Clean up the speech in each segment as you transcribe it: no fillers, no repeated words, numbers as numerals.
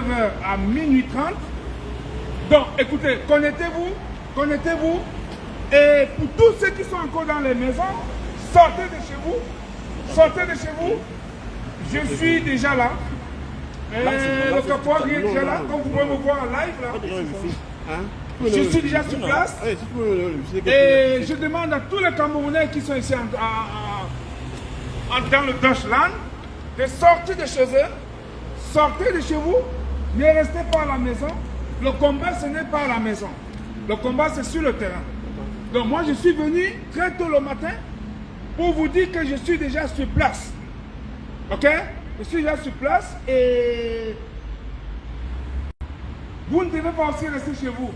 19h à minuit 30. Donc, écoutez, connectez-vous. Et pour tous ceux qui sont encore dans les maisons, sortez de chez vous. Je suis déjà là. Le caporal est déjà là, comme vous pouvez me voir en live là. Je suis déjà sur place. Et je demande à tous les Camerounais qui sont ici dans le Deutschland de sortir de chez eux. Sortez de chez vous. Ne restez pas à la maison. Le combat, ce n'est pas à la maison. Le combat, c'est sur le terrain. Donc moi, je suis venu très tôt le matin pour vous dire que je suis déjà sur place. Ok? Je suis déjà sur place et vous ne devez pas aussi rester chez vous.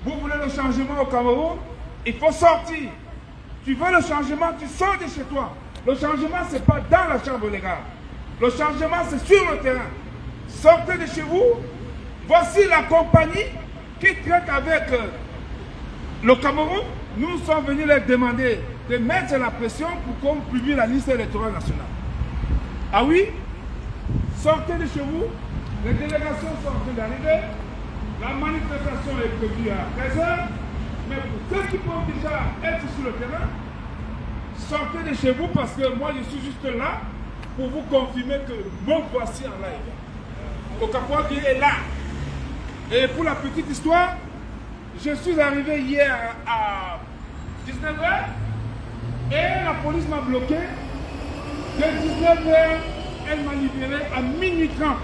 Vous voulez le changement au Cameroun, il faut sortir. Tu veux le changement, tu sors de chez toi. Le changement, ce n'est pas dans la chambre légale. Le changement, c'est sur le terrain. Sortez de chez vous. Voici la compagnie qui traite avec le Cameroun. Nous sommes venus leur demander de mettre la pression pour qu'on publie la liste électorale nationale. Ah oui? Sortez de chez vous. Les délégations sont en train d'arriver. La manifestation est prévue à 13h. Mais pour ceux qui peuvent déjà être sur le terrain, sortez de chez vous parce que moi je suis juste là pour vous confirmer que me voici en live. Le caporal est là. Et pour la petite histoire, je suis arrivé hier à 19h et la police m'a bloqué. De 19h, elle m'a libéré à minuit 30.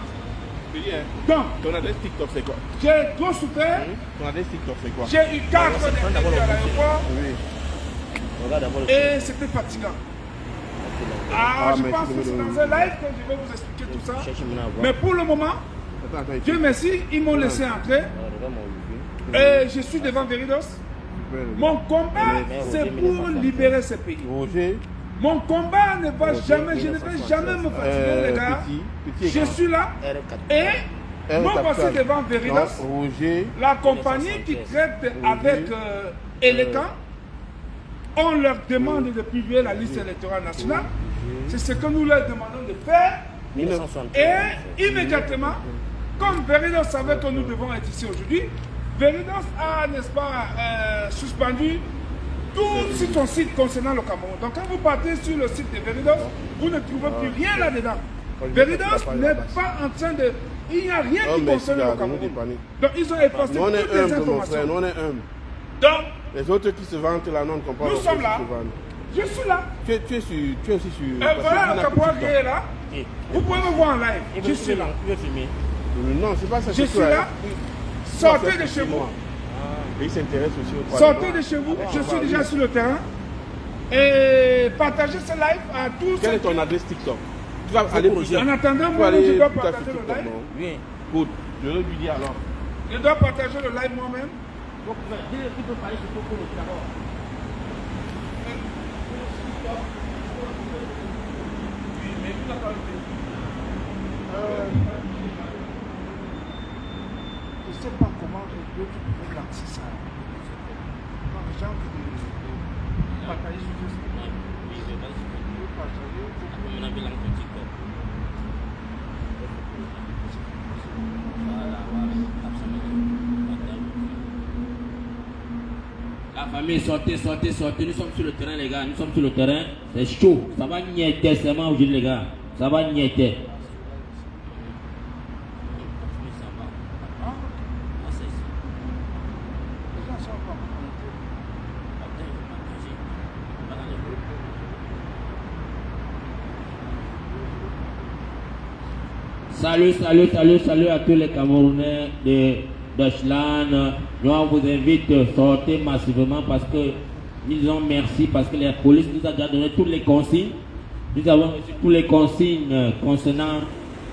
Donc, ton adresse TikTok c'est quoi? J'ai trop souffert. Ton adresse TikTok c'est quoi? J'ai eu 4 heures à l'aéroport. Oui. Et c'était fatigant. Je pense que c'est dans un live que je vais vous expliquer tout ça. Mais pour le moment, Dieu merci, ils m'ont laissé entrer. Et je suis devant Veridos. Mon combat, c'est pour libérer ce pays. Mon combat ne va jamais, je ne vais jamais me fatiguer, les gars. Je suis là et me voici devant Veridos, la compagnie qui traite avec Elecan. On leur demande de publier la liste électorale nationale. C'est ce que nous leur demandons de faire. Et immédiatement, comme Veridos savait que nous devons être ici aujourd'hui, Veridos a, n'est-ce pas, suspendu tout sur son site concernant le Cameroun. Donc quand vous partez sur le site de Veridos, vous ne trouvez plus rien là-dedans. Veridos n'est pas en train de... Il n'y a rien qui concerne le Cameroun. Donc ils ont effacé toutes les informations. Donc, les autres qui se vantent là, non, comprennent pas. Nous sommes là. Je suis là. Tu es aussi sur... Voilà le caporal qui est là. Vous pouvez me voir en live. Je suis là. Non, c'est pas ça. Je suis là. Sortez de chez vous. Et il s'intéresse aussi au Sortez de chez vous. Je suis déjà sur le terrain. Et partagez ce live à tous. Quelle est ton adresse TikTok? Tu vas aller pour En attendant, je dois partager le live. Oui. Good. Je vais lui dire alors. Je dois partager le live moi-même. Donc, dis-le qu'il peut parler sur ton compte d'abord. Oui, mais vous n'avez pas je ne sais pas comment je peux lancer ça. Donc, j'ai envie de partager sur Facebook. Oui, je vais partager. On a vu l'enquête TikTok. Voilà, absolument. La famille, sortez, sortez, sortez. Nous sommes sur le terrain, les gars. Nous sommes sur le terrain. C'est chaud. Ça va niéter seulement aujourd'hui, les gars. Ça va niéter. Salut à tous les Camerounais de Deutschland. Nous on vous invite à sortir massivement parce que nous disons merci parce que la police nous a déjà donné toutes les consignes. Nous avons reçu toutes les consignes concernant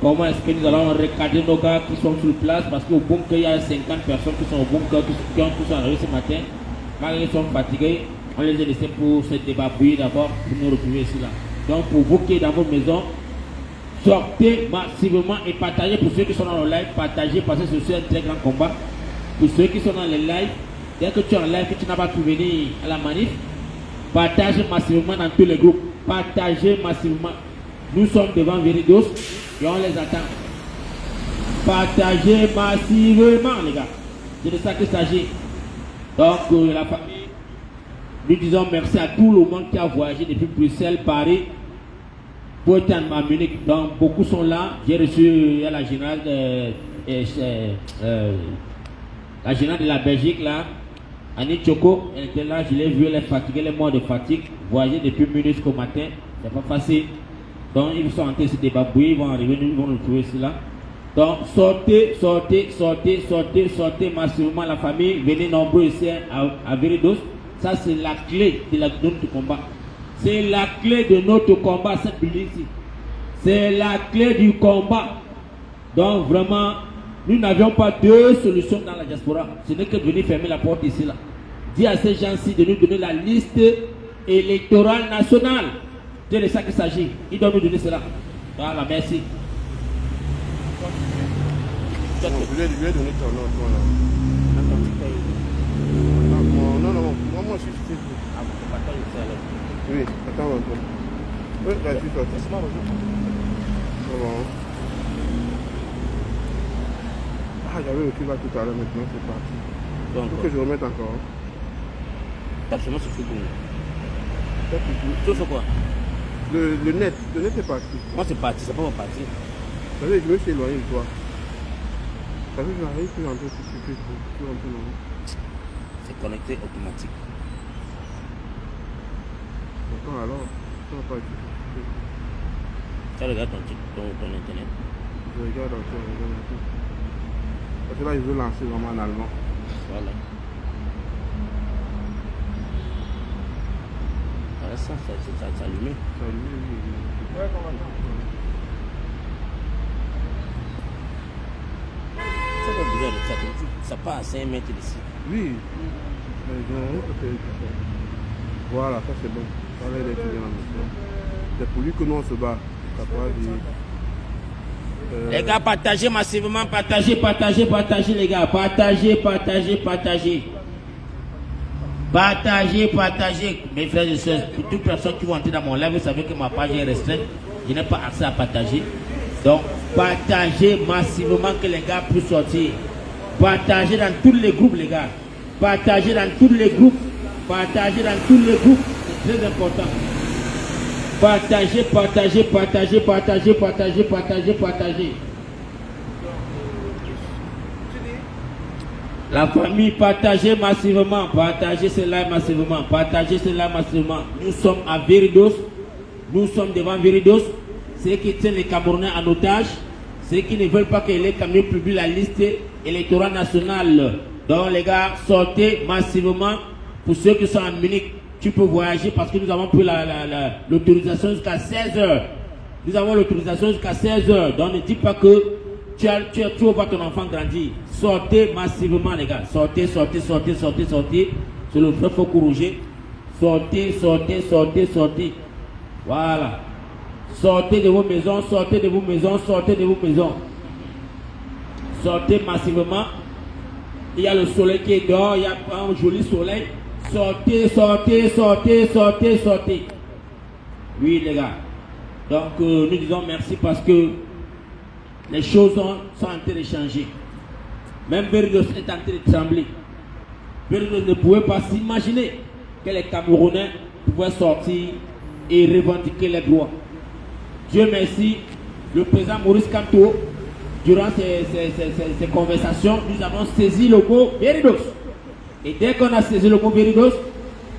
comment est-ce que nous allons recadrer nos gars qui sont sur place parce qu'au bunker il y a 50 personnes qui sont au bunker qui ont tous arrivé ce matin. Malgré qu'ils sont fatigués, on les a laissés pour se débarbouiller d'abord pour nous retrouver ici là. Donc pour vous qui êtes dans vos maisons, sortez massivement et partagez pour ceux qui sont dans le live, partagez parce que c'est un très grand combat. Pour ceux qui sont dans les lives, dès que tu es en live et tu n'as pas pu venir à la manif, partagez massivement dans tous les groupes. Partagez massivement. Nous sommes devant Veridos et on les attend. partagez massivement, les gars. C'est de ça qu'il s'agit. Donc, la famille, nous disons merci à tout le monde qui a voyagé depuis Bruxelles, Paris, pour être à Munich. Donc, beaucoup sont là. J'ai reçu la générale de la Belgique, là, Annie Choco. Elle était là, je l'ai vu, elle est fatiguée, elle est morte de fatigue. Voyager depuis Munich jusqu'au matin, c'est pas facile. Donc, ils sont en train de se débarbouiller, ils vont arriver, ils vont nous trouver cela. Donc, sortez massivement la famille. Venez nombreux ici à Viridos. Ça, c'est la clé de notre combat. C'est la clé de notre combat, cette building ici. C'est la clé du combat. Donc, vraiment, nous n'avions pas deux solutions dans la diaspora. Ce n'est que de venir fermer la porte ici, là. Dis à ces gens-ci de nous donner la liste électorale nationale. C'est de ça qu'il s'agit. Ils doivent nous donner cela. Voilà, merci. Je lui ai donné ton nom, toi là. Non, moi je suis Facebook. Ah, vous partagez ça là. Oui, attends un peu. Oui, je suis sorti. C'est bon. Ah, j'avais le là tout à l'heure, maintenant c'est parti. Il faut que je remette encore. Absolument, c'est Facebook. Tu fais quoi? Le net est parti. Moi c'est parti, c'est pas mon parti. Vous savez, je me suis éloigné de toi. Ça veut dire que j'arrive plus un peu sur Facebook. C'est connecté automatique. Attends alors, ça va pas être. Tu regardes ton internet. Je regarde encore, Parce que là, il veut lancer vraiment en allemand. Voilà. Voilà ça allumé. Ça allumé, oui. Ouais, comment ça? Ça pas besoin de ça. Ça part à 5 mètres d'ici. Oui. Voilà, ça c'est bon. Ça va être bien la mission. C'est pour lui que nous on se bat. Ça pourra dire. Les gars, partagez massivement, partagez les gars. Partagez. Mes frères et sœurs, pour toute personne qui va entrer dans mon live, vous savez que ma page est restreinte. Je n'ai pas accès à partager. Donc, partagez massivement que les gars puissent sortir. Partagez dans tous les groupes, les gars. Partagez dans tous les groupes. C'est très important. Partagez. La famille, partagez massivement. Partagez cela massivement. Nous sommes à Viridos. Nous sommes devant Viridos. Ceux qui tiennent les Camerounais en otage, ceux qui ne veulent pas que les camions publient la liste électorale nationale. Donc les gars, sortez massivement. Pour ceux qui sont en Munich, tu peux voyager parce que nous avons pris l'autorisation jusqu'à 16h. Nous avons l'autorisation jusqu'à 16h. Donc ne dis pas que tu vas voir ton enfant grandir. Sortez massivement les gars. Sortez. C'est le frère Faucon Rouget. Sortez. Voilà. Sortez de vos maisons. Sortez massivement. Il y a le soleil qui est dehors. Il y a un joli soleil. Sortez. Oui les gars. Donc nous disons merci parce que les choses sont en train de changer. Même Viridos est en train de trembler. Viridos ne pouvait pas s'imaginer que les Camerounais pouvaient sortir et revendiquer les droits. Dieu merci, le président Maurice Kamto, durant ces conversations, nous avons saisi le mot Viridos. Et dès qu'on a saisi le mot Viridos,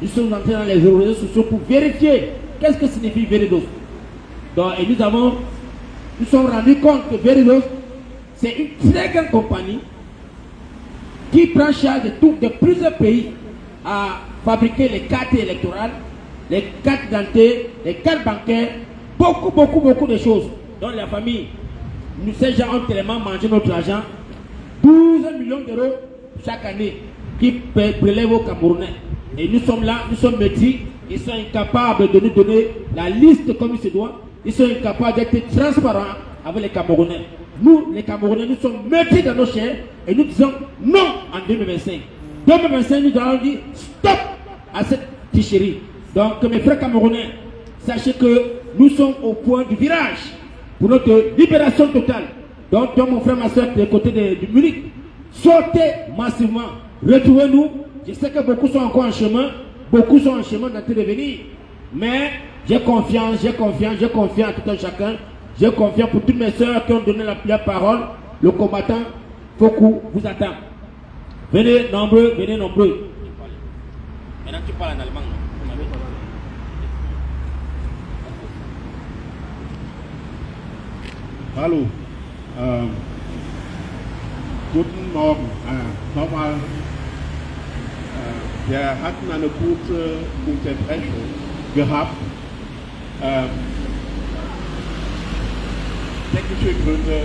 nous sommes entrés dans les réseaux sociaux pour vérifier qu'est-ce que signifie Viridos. Donc, et nous sommes rendus compte que Viridos, c'est une très grande compagnie qui prend charge de plusieurs pays à fabriquer les cartes électorales, les cartes d'identité, les cartes bancaires, beaucoup de choses. Donc la famille, ces gens ont tellement mangé notre argent, 12 millions d'euros chaque année qui prélèvent aux Camerounais. Et nous sommes là, nous sommes maîtris, ils sont incapables de nous donner la liste comme il se doit, ils sont incapables d'être transparents avec les Camerounais. Nous, les Camerounais, nous sommes maîtris dans nos chairs et nous disons non en 2025. 2025, nous allons dire stop à cette tricherie. Donc, mes frères Camerounais, sachez que nous sommes au point du virage pour notre libération totale. Donc, toi, mon frère, ma soeur, des côtés du Munich, sortez massivement. Retrouvez-nous. Je sais que beaucoup sont encore en chemin. Beaucoup sont en chemin d'être de venir. Mais j'ai confiance à tout un chacun. J'ai confiance pour toutes mes soeurs qui ont donné la parole. Le combattant, Fokou, vous attend. Venez nombreux, venez nombreux. Maintenant, tu parles en allemand, non? Hallo, guten Morgen. Nochmal, wir hatten eine kurze Unterbrechung gehabt. Technische Gründe,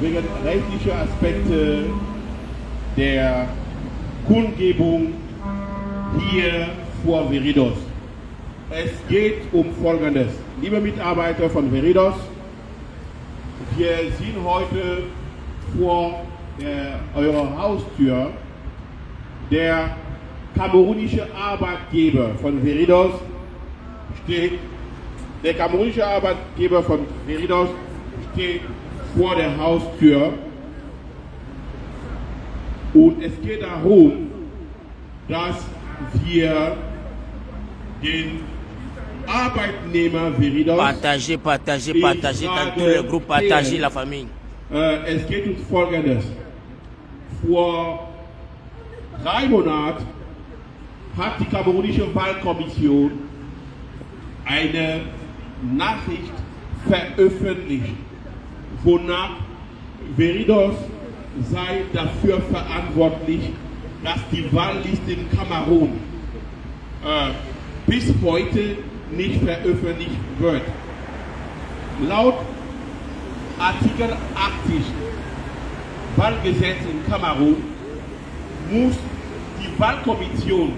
wegen rechtlicher Aspekte der Kundgebung hier vor Veridos. Es geht um Folgendes. Liebe Mitarbeiter von Veridos, wir sind heute vor eurer Haustür. Der kamerunische Arbeitgeber von Veridos steht. Der kamerunische Arbeitgeber von Veridos steht vor der Haustür. Und es geht darum, dass wir den Arbeitnehmer Veridos... Partagez dans tous les groupes, partagez la famille. Es geht um Folgendes. Vor 3 Monaten hat die kamerunische Wahlkommission eine Nachricht veröffentlicht, wonach Veridos sei dafür verantwortlich, dass die Wahlliste in Kamerun bis heute nicht veröffentlicht wird. Laut Artikel 80 Wahlgesetz in Kamerun muss die Wahlkommission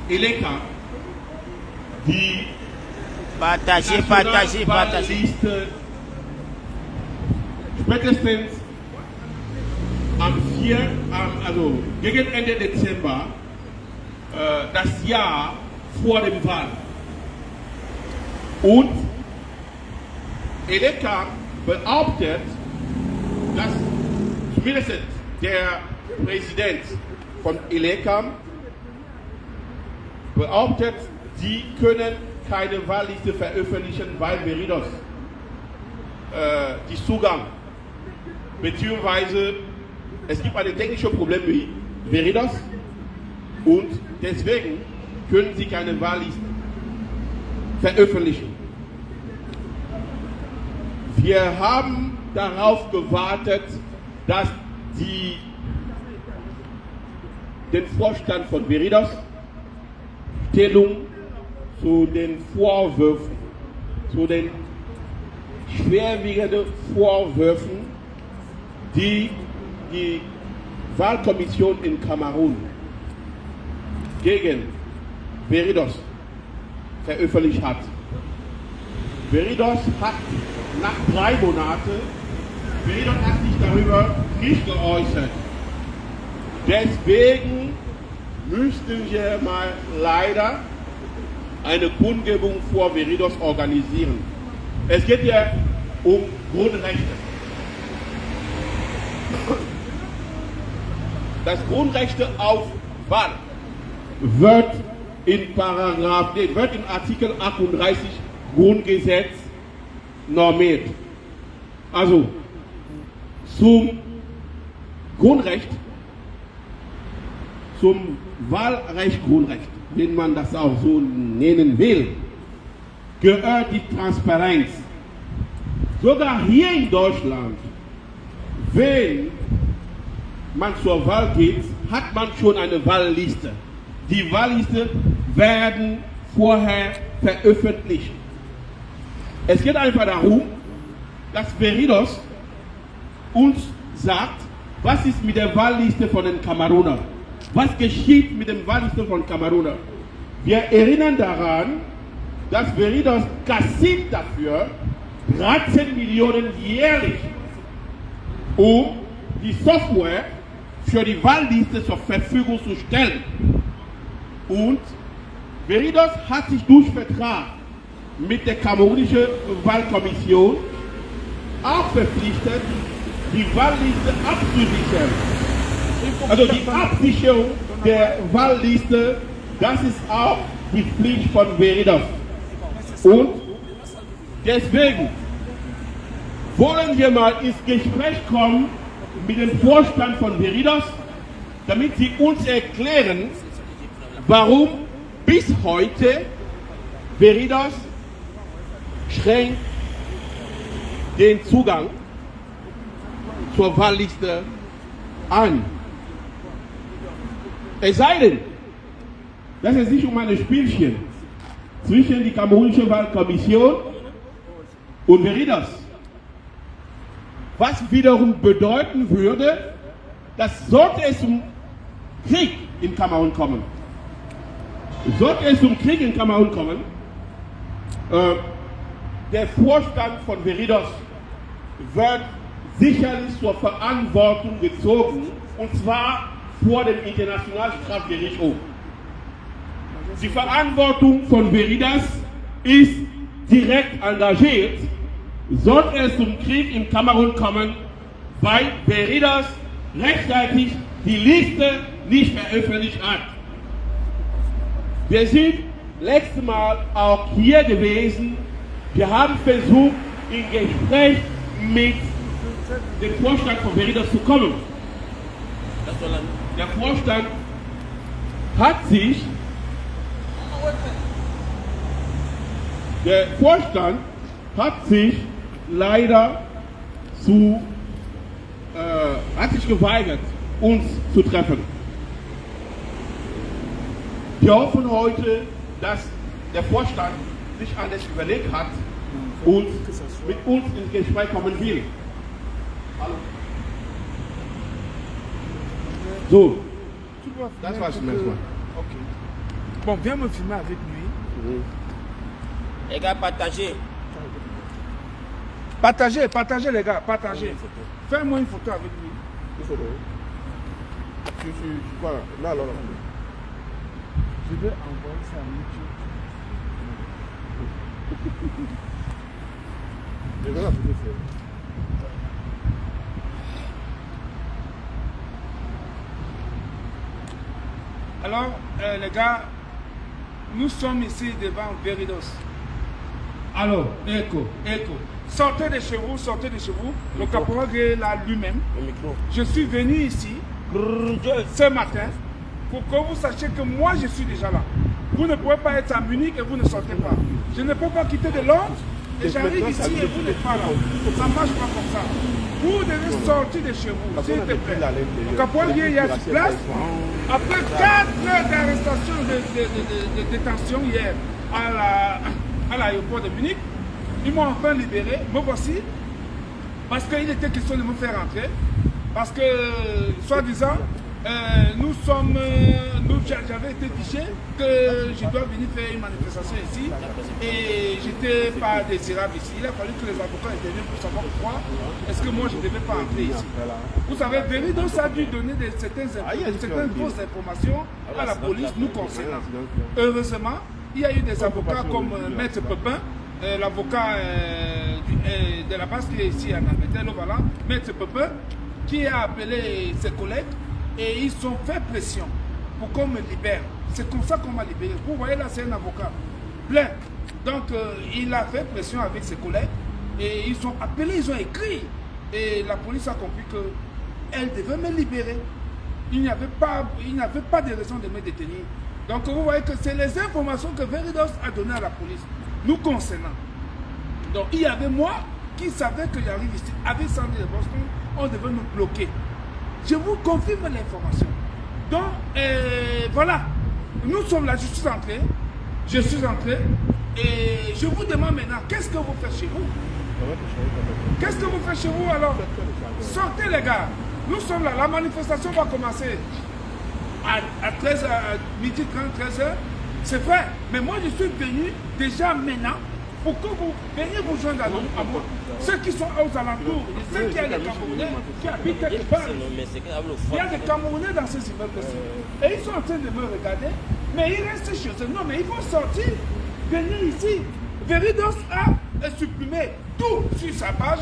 Eleka die Partagez. Wahlliste spätestens also gegen Ende Dezember das Jahr vor dem Wahl. Und Eleka behauptet, dass zumindest der Präsident von Eleka behauptet, sie können keine Wahlliste veröffentlichen, weil Veridos die Zugang beziehungsweise es gibt ein technisches Problem mit Veridos und deswegen können sie keine Wahlliste veröffentlichen. Wir haben darauf gewartet, dass den Vorstand von Veridos Stellung zu den Vorwürfen, zu den schwerwiegenden Vorwürfen, die die Wahlkommission in Kamerun gegen Veridos veröffentlicht hat. Veridos hat nach 3 Monaten, Veridos hat sich darüber nicht geäußert. Deswegen müssten wir mal leider eine Kundgebung vor Veridos organisieren. Es geht ja um Grundrechte. Das Grundrechte auf Wahl wird in Artikel 38 Grundgesetz normiert. Also zum Grundrecht, zum Wahlrecht, Grundrecht, wenn man das auch so nennen will, gehört die Transparenz. Sogar hier in Deutschland, wenn man zur Wahl geht, hat man schon eine Wahlliste. Die Wahlliste werden vorher veröffentlicht. Es geht einfach darum, dass Veridos uns sagt, was ist mit der Wahlliste von den Kamerunern? Was geschieht mit der Wahlliste von Kamerunern? Wir erinnern daran, dass Veridos kassiert dafür 13 Millionen jährlich, um die Software für die Wahlliste zur Verfügung zu stellen. Und Veridos hat sich durch Vertrag mit der kamerunischen Wahlkommission auch verpflichtet, die Wahlliste abzusichern. Also die Absicherung der Wahlliste, das ist auch die Pflicht von Veritas. Und deswegen wollen wir mal ins Gespräch kommen mit dem Vorstand von Veritas, damit sie uns erklären, warum bis heute Veritas schränkt den Zugang zur Wahlliste ein. Es sei denn, dass es sich um ein Spielchen zwischen der kamerunische Wahlkommission und Veritas, was wiederum bedeuten würde, dass sollte es zum Krieg in Kamerun kommen, der Vorstand von Veritas wird sicherlich zur Verantwortung gezogen, und zwar vor dem Internationalen Strafgerichtshof. Die Verantwortung von Veritas ist direkt engagiert, sollte es zum Krieg in Kamerun kommen, weil Veritas rechtzeitig die Liste nicht veröffentlicht hat. Wir sind letztes Mal auch hier gewesen. Wir haben versucht, in Gespräch mit dem Vorstand von Veritas zu kommen. Der Vorstand hat sich leider hat sich geweigert, uns zu treffen. Wir hoffen heute, dass der Vorstand sich anders überlegt hat und mit uns ins Gespräch kommen will. Hallo. So, das war's zum ersten Mal. Ok. Bon, viens me filmer avec lui. Les gars, partagez. Partagez les gars, partagez. Fais-moi une photo avec lui. Une photo. Voilà, là. Je vais envoyer ça à YouTube. Je vais la photo. Alors, les gars, nous sommes ici devant Veritas. Alors, écho. Sortez de chez vous. Le caporal est là lui-même. Je suis venu ici ce matin pour que vous sachiez que moi je suis déjà là. Vous ne pouvez pas être à Munich et vous ne sortez pas. Je ne peux pas quitter de Londres et j'arrive ici et vous n'êtes pas là. Ça ne marche pas comme ça. Vous devez sortir de chez vous, s'il te plaît. Le caporal il y a sur place. Après 4 heures d'arrestation, de détention hier à l'aéroport de Munich, ils m'ont enfin libéré, me voici, parce qu'il était question de me faire entrer, parce que, soi-disant, j'avais été fiché que je dois venir faire une manifestation ici, et j'étais pas désirable ici. Il a fallu que les avocats interviennent pour savoir pourquoi est-ce que moi je ne devais pas entrer ici. Vous savez, Veritas a dû donner certaines fausses informations à la police nous concernant. Heureusement, il y a eu des avocats comme Maître Pepin, l'avocat de la base qui est ici en Angleterre, voilà, Maître Pepin, qui a appelé ses collègues et ils ont fait pression pour qu'on me libère. C'est comme ça qu'on m'a libéré. Vous voyez là, c'est un avocat plein. Donc il a fait pression avec ses collègues et ils ont appelé, ils ont écrit. Et la police a compris qu'elle devait me libérer. Il n'y avait pas de raison de me détenir. Donc vous voyez que c'est les informations que Veritas a données à la police, nous concernant. Donc il y avait moi qui savais que j'arrive ici. Avec Sandy de Boston, on devait nous bloquer. Je vous confirme l'information. Donc voilà, nous sommes là, je suis entré et je vous demande maintenant, qu'est-ce que vous faites chez vous? Qu'est-ce que vous faites chez vous alors? Sortez les gars, nous sommes là, la manifestation va commencer à 13h, à midi 30, 13h, c'est vrai, mais moi je suis venu déjà maintenant pour que vous veniez vous joindre à moi. Ceux qui sont aux alentours, ceux qui ont des Camerounais qui habitent quelque part. Il y a des Camerounais dans ces immeubles-ci. Et ils sont en train de me regarder, mais ils restent chez eux. Non, mais ils vont sortir, venir ici. Veritas a supprimé tout sur sa page,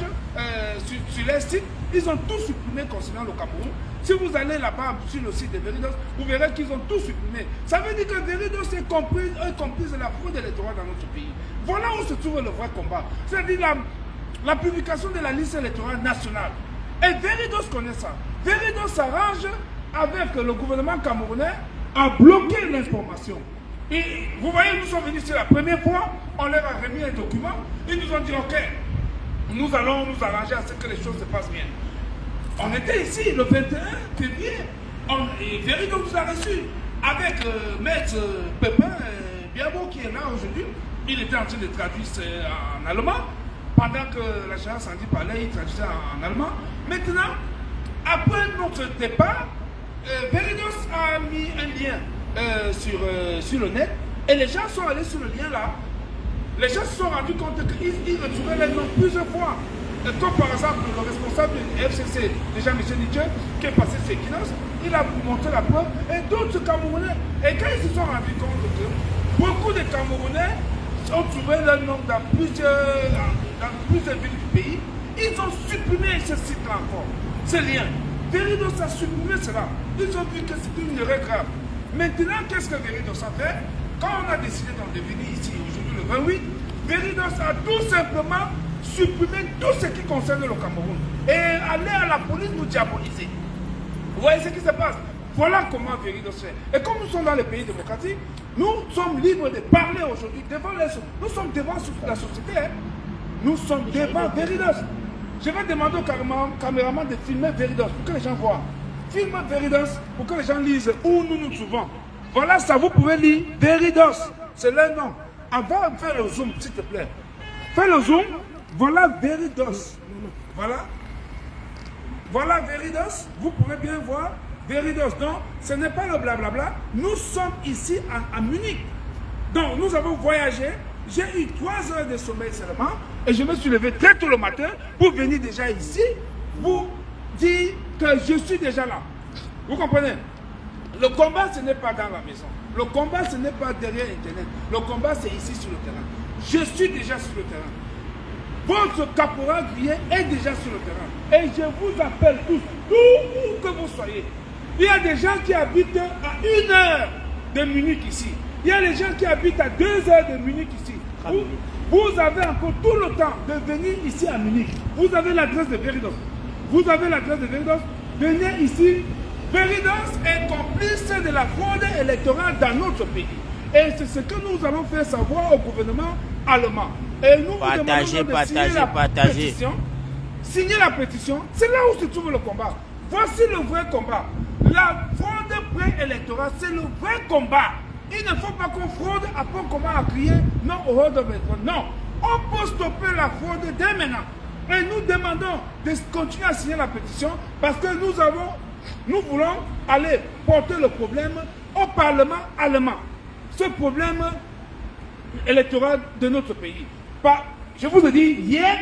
sur les sites. Ils ont tout supprimé concernant le Cameroun. Si vous allez là-bas sur le site de Veridos, vous verrez qu'ils ont tout supprimé. Ça veut dire que Veridos est complice de la fraude électorale dans notre pays. Voilà où se trouve le vrai combat. C'est-à-dire la publication de la liste électorale nationale. Et Veridos connaît ça. Veridos s'arrange avec le gouvernement camerounais à bloquer l'information. Et vous voyez, nous sommes venus ici la première fois, on leur a remis un document, ils nous ont dit ok, nous allons nous arranger à ce que les choses se passent bien. On était ici le 21 février, et Veridos nous a reçus avec Maître Pépin Biabo qui est là aujourd'hui. Il était en train de traduire en allemand, pendant que la chance Sandy parlait, il traduisait en allemand. Maintenant, après notre départ, Veridos a mis un lien sur le net et les gens sont allés sur le lien là. Les gens se sont rendus compte qu'ils retrouvaient les noms plusieurs fois. Comme par exemple le responsable du FCC, déjà M. Nietzsche, qui est passé chez Kinos, il a montré la preuve et d'autres Camerounais. Et quand ils se sont rendus compte que beaucoup de Camerounais ont trouvé leur nom dans plusieurs villes du pays, ils ont supprimé ce site-là encore, ce lien. Veridos a supprimé cela. Ils ont vu que c'était une erreur grave. Maintenant, qu'est-ce que Veridos a fait? Quand on a décidé d'en devenir ici, aujourd'hui le 28, Veridos a tout simplement supprimé tout ce qui concerne le Cameroun et aller à la police nous diaboliser. Vous voyez ce qui se passe? Voilà comment Veridos fait. Et comme nous sommes dans les pays démocratiques, nous sommes libres de parler aujourd'hui devant les... Nous sommes devant la société. Hein. Nous sommes devant Veridos. Je vais demander au caméraman de filmer Veridos pour que les gens voient. Filme Veridos pour que les gens lisent où nous nous trouvons. Voilà ça, vous pouvez lire Veridos. C'est leur nom. Avant de faire le zoom, s'il te plaît. Fais le zoom. Voilà Veridos. Voilà. Voilà Veridos. Vous pouvez bien voir Veridos. Donc, ce n'est pas le blablabla. Nous sommes ici à Munich. Donc, nous avons voyagé. J'ai eu 3 heures de sommeil seulement. Et je me suis levé très tôt le matin pour venir déjà ici. Pour dire que je suis déjà là. Vous comprenez? Le combat, ce n'est pas dans la maison. Le combat, ce n'est pas derrière Internet. Le combat, c'est ici sur le terrain. Je suis déjà sur le terrain. Votre caporal Grier est déjà sur le terrain. Et je vous appelle tous, où que vous soyez. Il y a des gens qui habitent à 1 heure de Munich ici. Il y a des gens qui habitent à 2 heures de Munich ici. Vous avez encore tout le temps de venir ici à Munich. Vous avez l'adresse de Veridos. Vous avez l'adresse de Veridos. Venez ici. Veridos est complice de la fraude électorale dans notre pays. Et c'est ce que nous allons faire savoir au gouvernement allemand. Et nous vous demandons de signer la pétition. Signer la pétition, c'est là où se trouve le combat. Voici le vrai combat. La fraude préélectorale, c'est le vrai combat. Il ne faut pas qu'on fraude après on commence à crier non au hors de fraude. Non, on peut stopper la fraude dès maintenant. Et nous demandons de continuer à signer la pétition parce que nous voulons aller porter le problème au Parlement allemand. Ce problème électoral de notre pays. Je vous ai dit, hier,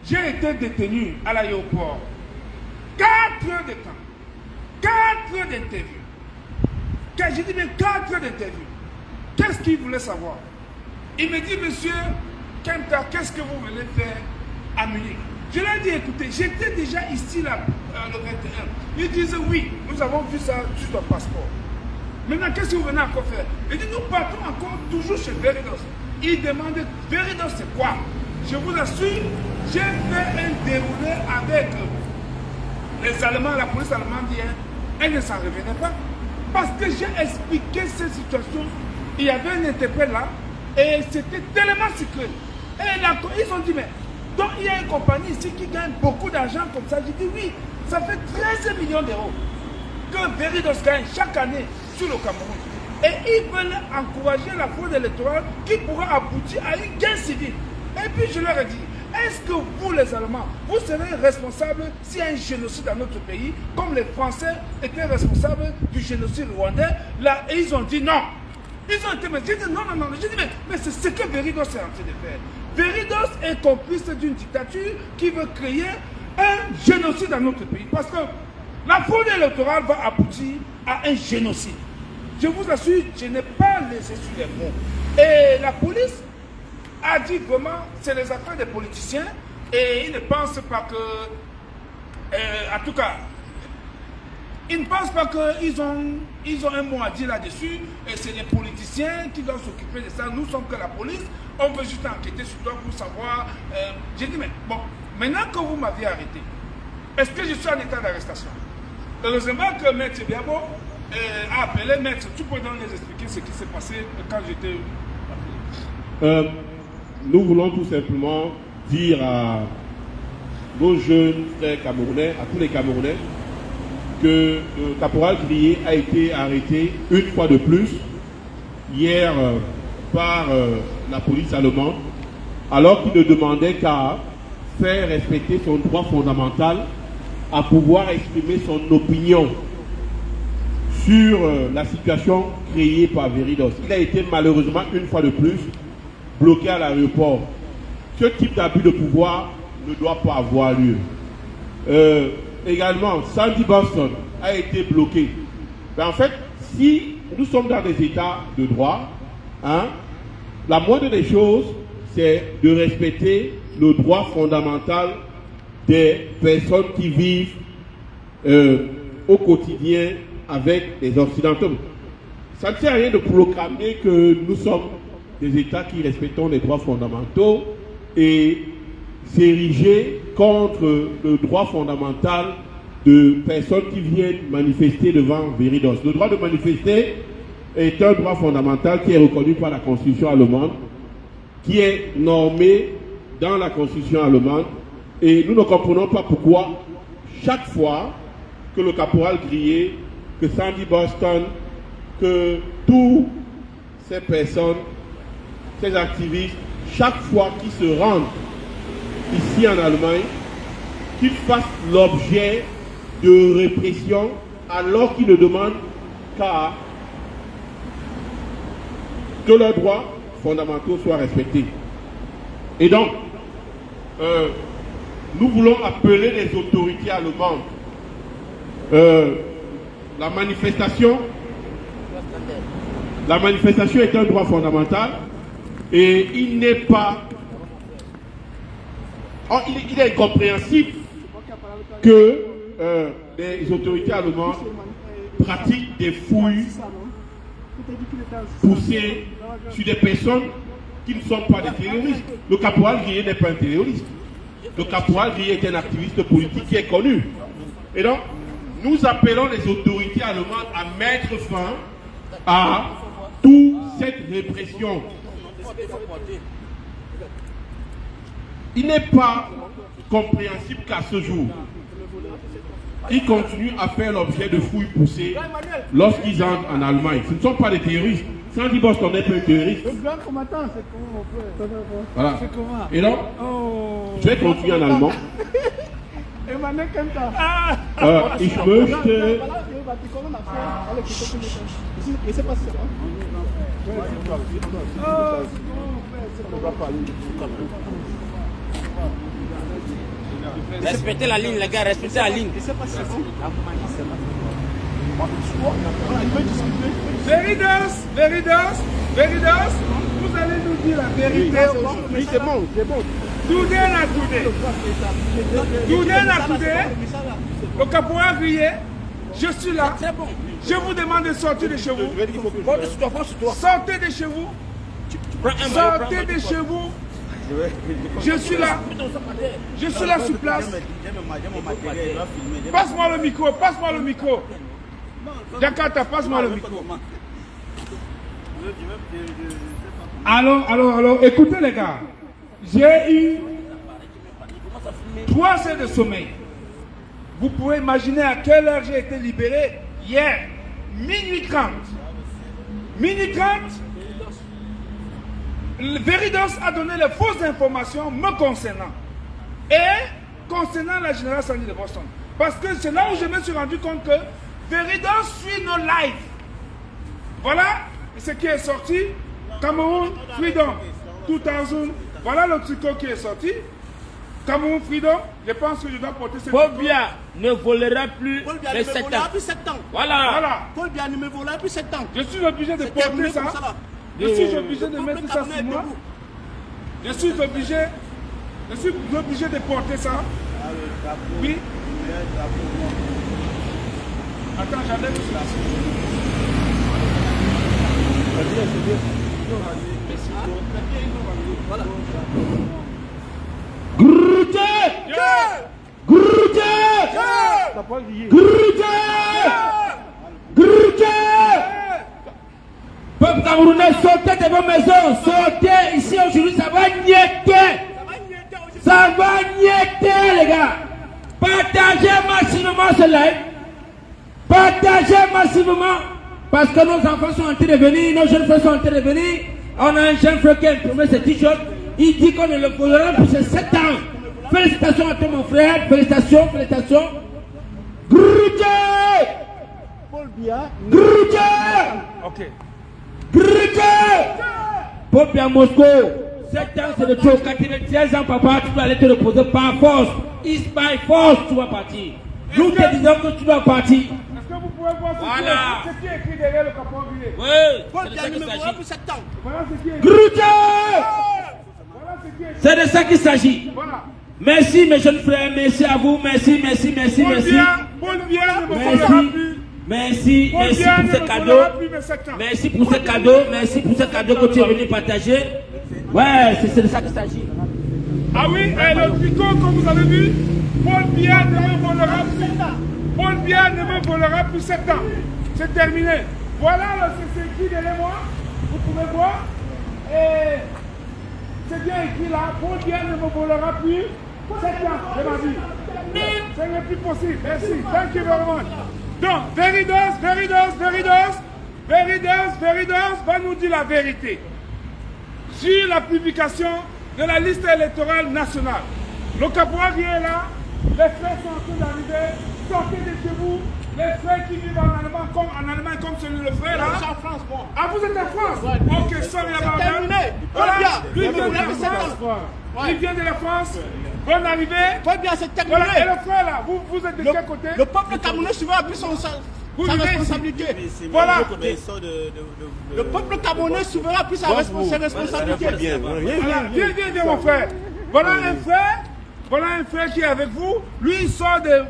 j'ai été détenu à l'aéroport. 4 heures de temps. 4 heures d'interview. J'ai dit, mais 4 heures d'interview. Qu'est-ce qu'il voulait savoir? Il me dit, monsieur Kempta, qu'est-ce que vous venez faire à Munich? Je lui ai dit, écoutez, j'étais déjà ici là, le 21. Ils disent, oui, nous avons vu ça sur ton passeport. Maintenant, qu'est-ce que vous venez encore faire? Il dit, nous partons encore toujours chez Veridos. Il demande, Veridos, c'est quoi? Je vous assure, j'ai fait un déroulé avec les Allemands, la police allemande hier. Elle ne s'en revenait pas. Parce que j'ai expliqué cette situation. Il y avait un interprète là, et c'était tellement secret. Et là, ils ont dit, mais donc il y a une compagnie ici qui gagne beaucoup d'argent comme ça. J'ai dit, oui, ça fait 13 millions d'euros que Veridos gagne chaque année sur le Cameroun. Et ils veulent encourager la fraude électorale qui pourra aboutir à une guerre civile. Et puis je leur ai dit, est-ce que vous les Allemands, vous serez responsables s'il y a un génocide dans notre pays, comme les Français étaient responsables du génocide rwandais là, et ils ont dit non. Ils ont été, mais j'ai dit non. J'ai dit, mais c'est ce que Veridos est en train de faire. Veridos est complice d'une dictature qui veut créer un génocide dans notre pays. Parce que la fraude électorale va aboutir à un génocide. Je vous assure, je n'ai pas laissé sur les mots. Et la police a dit vraiment c'est les affaires des politiciens et ils ne pensent pas que, en tout cas, ils ne pensent pas qu'ils ont un mot à dire là-dessus et c'est les politiciens qui doivent s'occuper de ça. Nous sommes que la police, on veut juste enquêter sur toi pour savoir. J'ai dit, mais bon, maintenant que vous m'aviez arrêté, est-ce que je suis en état d'arrestation? Heureusement que Maître Biabo a appelé Maître. Tu peux donc nous expliquer ce qui s'est passé quand j'étais appelé? Nous voulons tout simplement dire à nos jeunes frères camerounais, à tous les Camerounais, que le caporal Grié a été arrêté une fois de plus hier par la police allemande, alors qu'il ne demandait qu'à faire respecter son droit fondamental à pouvoir exprimer son opinion sur la situation créée par Veridos. Il a été malheureusement une fois de plus bloqué à l'aéroport. Ce type d'abus de pouvoir ne doit pas avoir lieu. Également, Sandy Boston a été bloqué. Mais en fait, si nous sommes dans des états de droit, la moindre des choses, c'est de respecter le droit fondamental des personnes qui vivent au quotidien avec les Occidentaux. Ça ne sert à rien de proclamer que nous sommes des États qui respectons les droits fondamentaux et s'ériger contre le droit fondamental de personnes qui viennent manifester devant Veridos. Le droit de manifester est un droit fondamental qui est reconnu par la Constitution allemande, qui est normé dans la Constitution allemande, et nous ne comprenons pas pourquoi chaque fois que le caporal Grié, que Sandy Boston, que toutes ces personnes, ces activistes, chaque fois qu'ils se rendent ici en Allemagne, qu'ils fassent l'objet de répression alors qu'ils ne demandent qu'à que leurs droits fondamentaux soient respectés. Et donc, nous voulons appeler les autorités allemandes. La manifestation est un droit fondamental et il n'est pas... il est incompréhensible que les autorités allemandes pratiquent des fouilles poussées sur des personnes qui ne sont pas des terroristes. Le caporal Grié n'est pas un terroriste. Le caporal Grié est un activiste politique qui est connu. Et donc, nous appelons les autorités allemandes à mettre fin à toute cette répression. Il n'est pas compréhensible qu'à ce jour, ils continuent à faire l'objet de fouilles poussées lorsqu'ils entrent en Allemagne. Ce ne sont pas des terroristes. Sandy Boston n'est pas un terroriste. Le grand combattant, c'est comment on peut... Voilà. C'est comment? Et donc, je vais continuer en allemand. Emmanuel Kenta. Ich möchte... Respectez la ligne, les gars, respectez la ligne. Veridos, vous allez nous dire la vérité. Oui, c'est bon, c'est bon. Today, le caporal Grié, je suis là. Je vous demande de sortir de chez vous. Sortez de chez vous. Sortez de chez vous. Je suis là. Je suis là sur place. Passe-moi le micro. Passe-moi le micro. Jakarta, passe-moi le micro. Alors, écoutez les gars. J'ai eu 3 heures de sommeil. Vous pouvez imaginer à quelle heure j'ai été libéré hier. Minuit 30. Minuit 30. Veridos a donné les fausses informations me concernant. Et concernant la générale Sandy de Boston. Parce que c'est là où je me suis rendu compte que Veridos suit nos lives. Voilà ce qui est sorti. Cameroun Freedom 2000. Voilà le truc qui est sorti. Cameroun Freedom. Je pense que je dois porter cette... Paul Biya ne volera plus les 7 ans. Depuis 7 ans. Voilà. Paul Biya ne me volera plus 7 ans. Je suis obligé de porter ça. Je suis obligé de mettre ça sur moi. Je suis obligé de porter ça. Oui. Attends, j'enlève cela. Voilà. Peuple camerounais, sortez de vos maisons, sortez ici aujourd'hui, ça va niéter. Ça va niéter, les gars. Partagez massivement ce live. Partagez massivement. Parce que nos enfants sont en train de venir, nos jeunes frères sont en train de venir. On a un jeune frère qui a imprimé ce t-shirt. Il dit qu'on ne le volera pour ses 7 ans. Félicitations à toi, mon frère. Félicitations, félicitations. Grudge! Paul Biya. Grudge! Ok. Grudge! Paul Biya Moscou. 7 ans, c'est de trop. 93 ans, papa, tu dois aller te reposer par force. It's by force, tu vas partir. Nous te disons que tu dois partir. Est-ce que vous pouvez voir ce qui est écrit derrière le capot grillé? Oui, Paul Biya ne me voit plus 7 ans. Voilà ce qui est écrit. Grudge! Voilà ce qui est écrit. C'est de ça qu'il s'agit. Voilà. Merci mes jeunes frères, merci à vous, merci. Paul Biya ne me volera plus. Merci Paul pour Biya ce ne me cadeau. volera plus mes 7 ans. Merci pour ce cadeau que tu es venu partager. Ouais, c'est de ça qu'il s'agit. Ah oui, et le tricot, comme vous avez vu, Paul Biya ne me volera plus. Paul Biya ne me volera plus 7 ans. C'est terminé. Voilà le CCQ derrière moi. Vous pouvez voir. Et c'est bien écrit là. Paul Biya ne me volera plus 7 ans de ma vie. Ce n'est plus possible. Merci. Thank you very much. Donc, Veridos va nous dire la vérité sur la publication de la liste électorale nationale. Le caporal qui est là, les frères sont en train d'arriver, sortez de chez vous, les frères qui vivent en Allemagne comme celui le frère là. Je suis en France, moi. Ah, vous êtes en France? Ouais. Ok, sorry about that. Terminé. Voilà, Paul Biya, lui ne me vient de voulez la plus 7 France. ans. Ouais. Il vient de la France. Bonne arrivée. Paul Biya, c'est terminé. Voilà, et le frère là, vous êtes de quel côté? Le peuple camerounais suivra plus sa responsabilité. Voilà. Le peuple camerounais suivra plus sa responsabilité. Viens, mon frère. Voilà un frère qui est avec vous. Lui, il sort de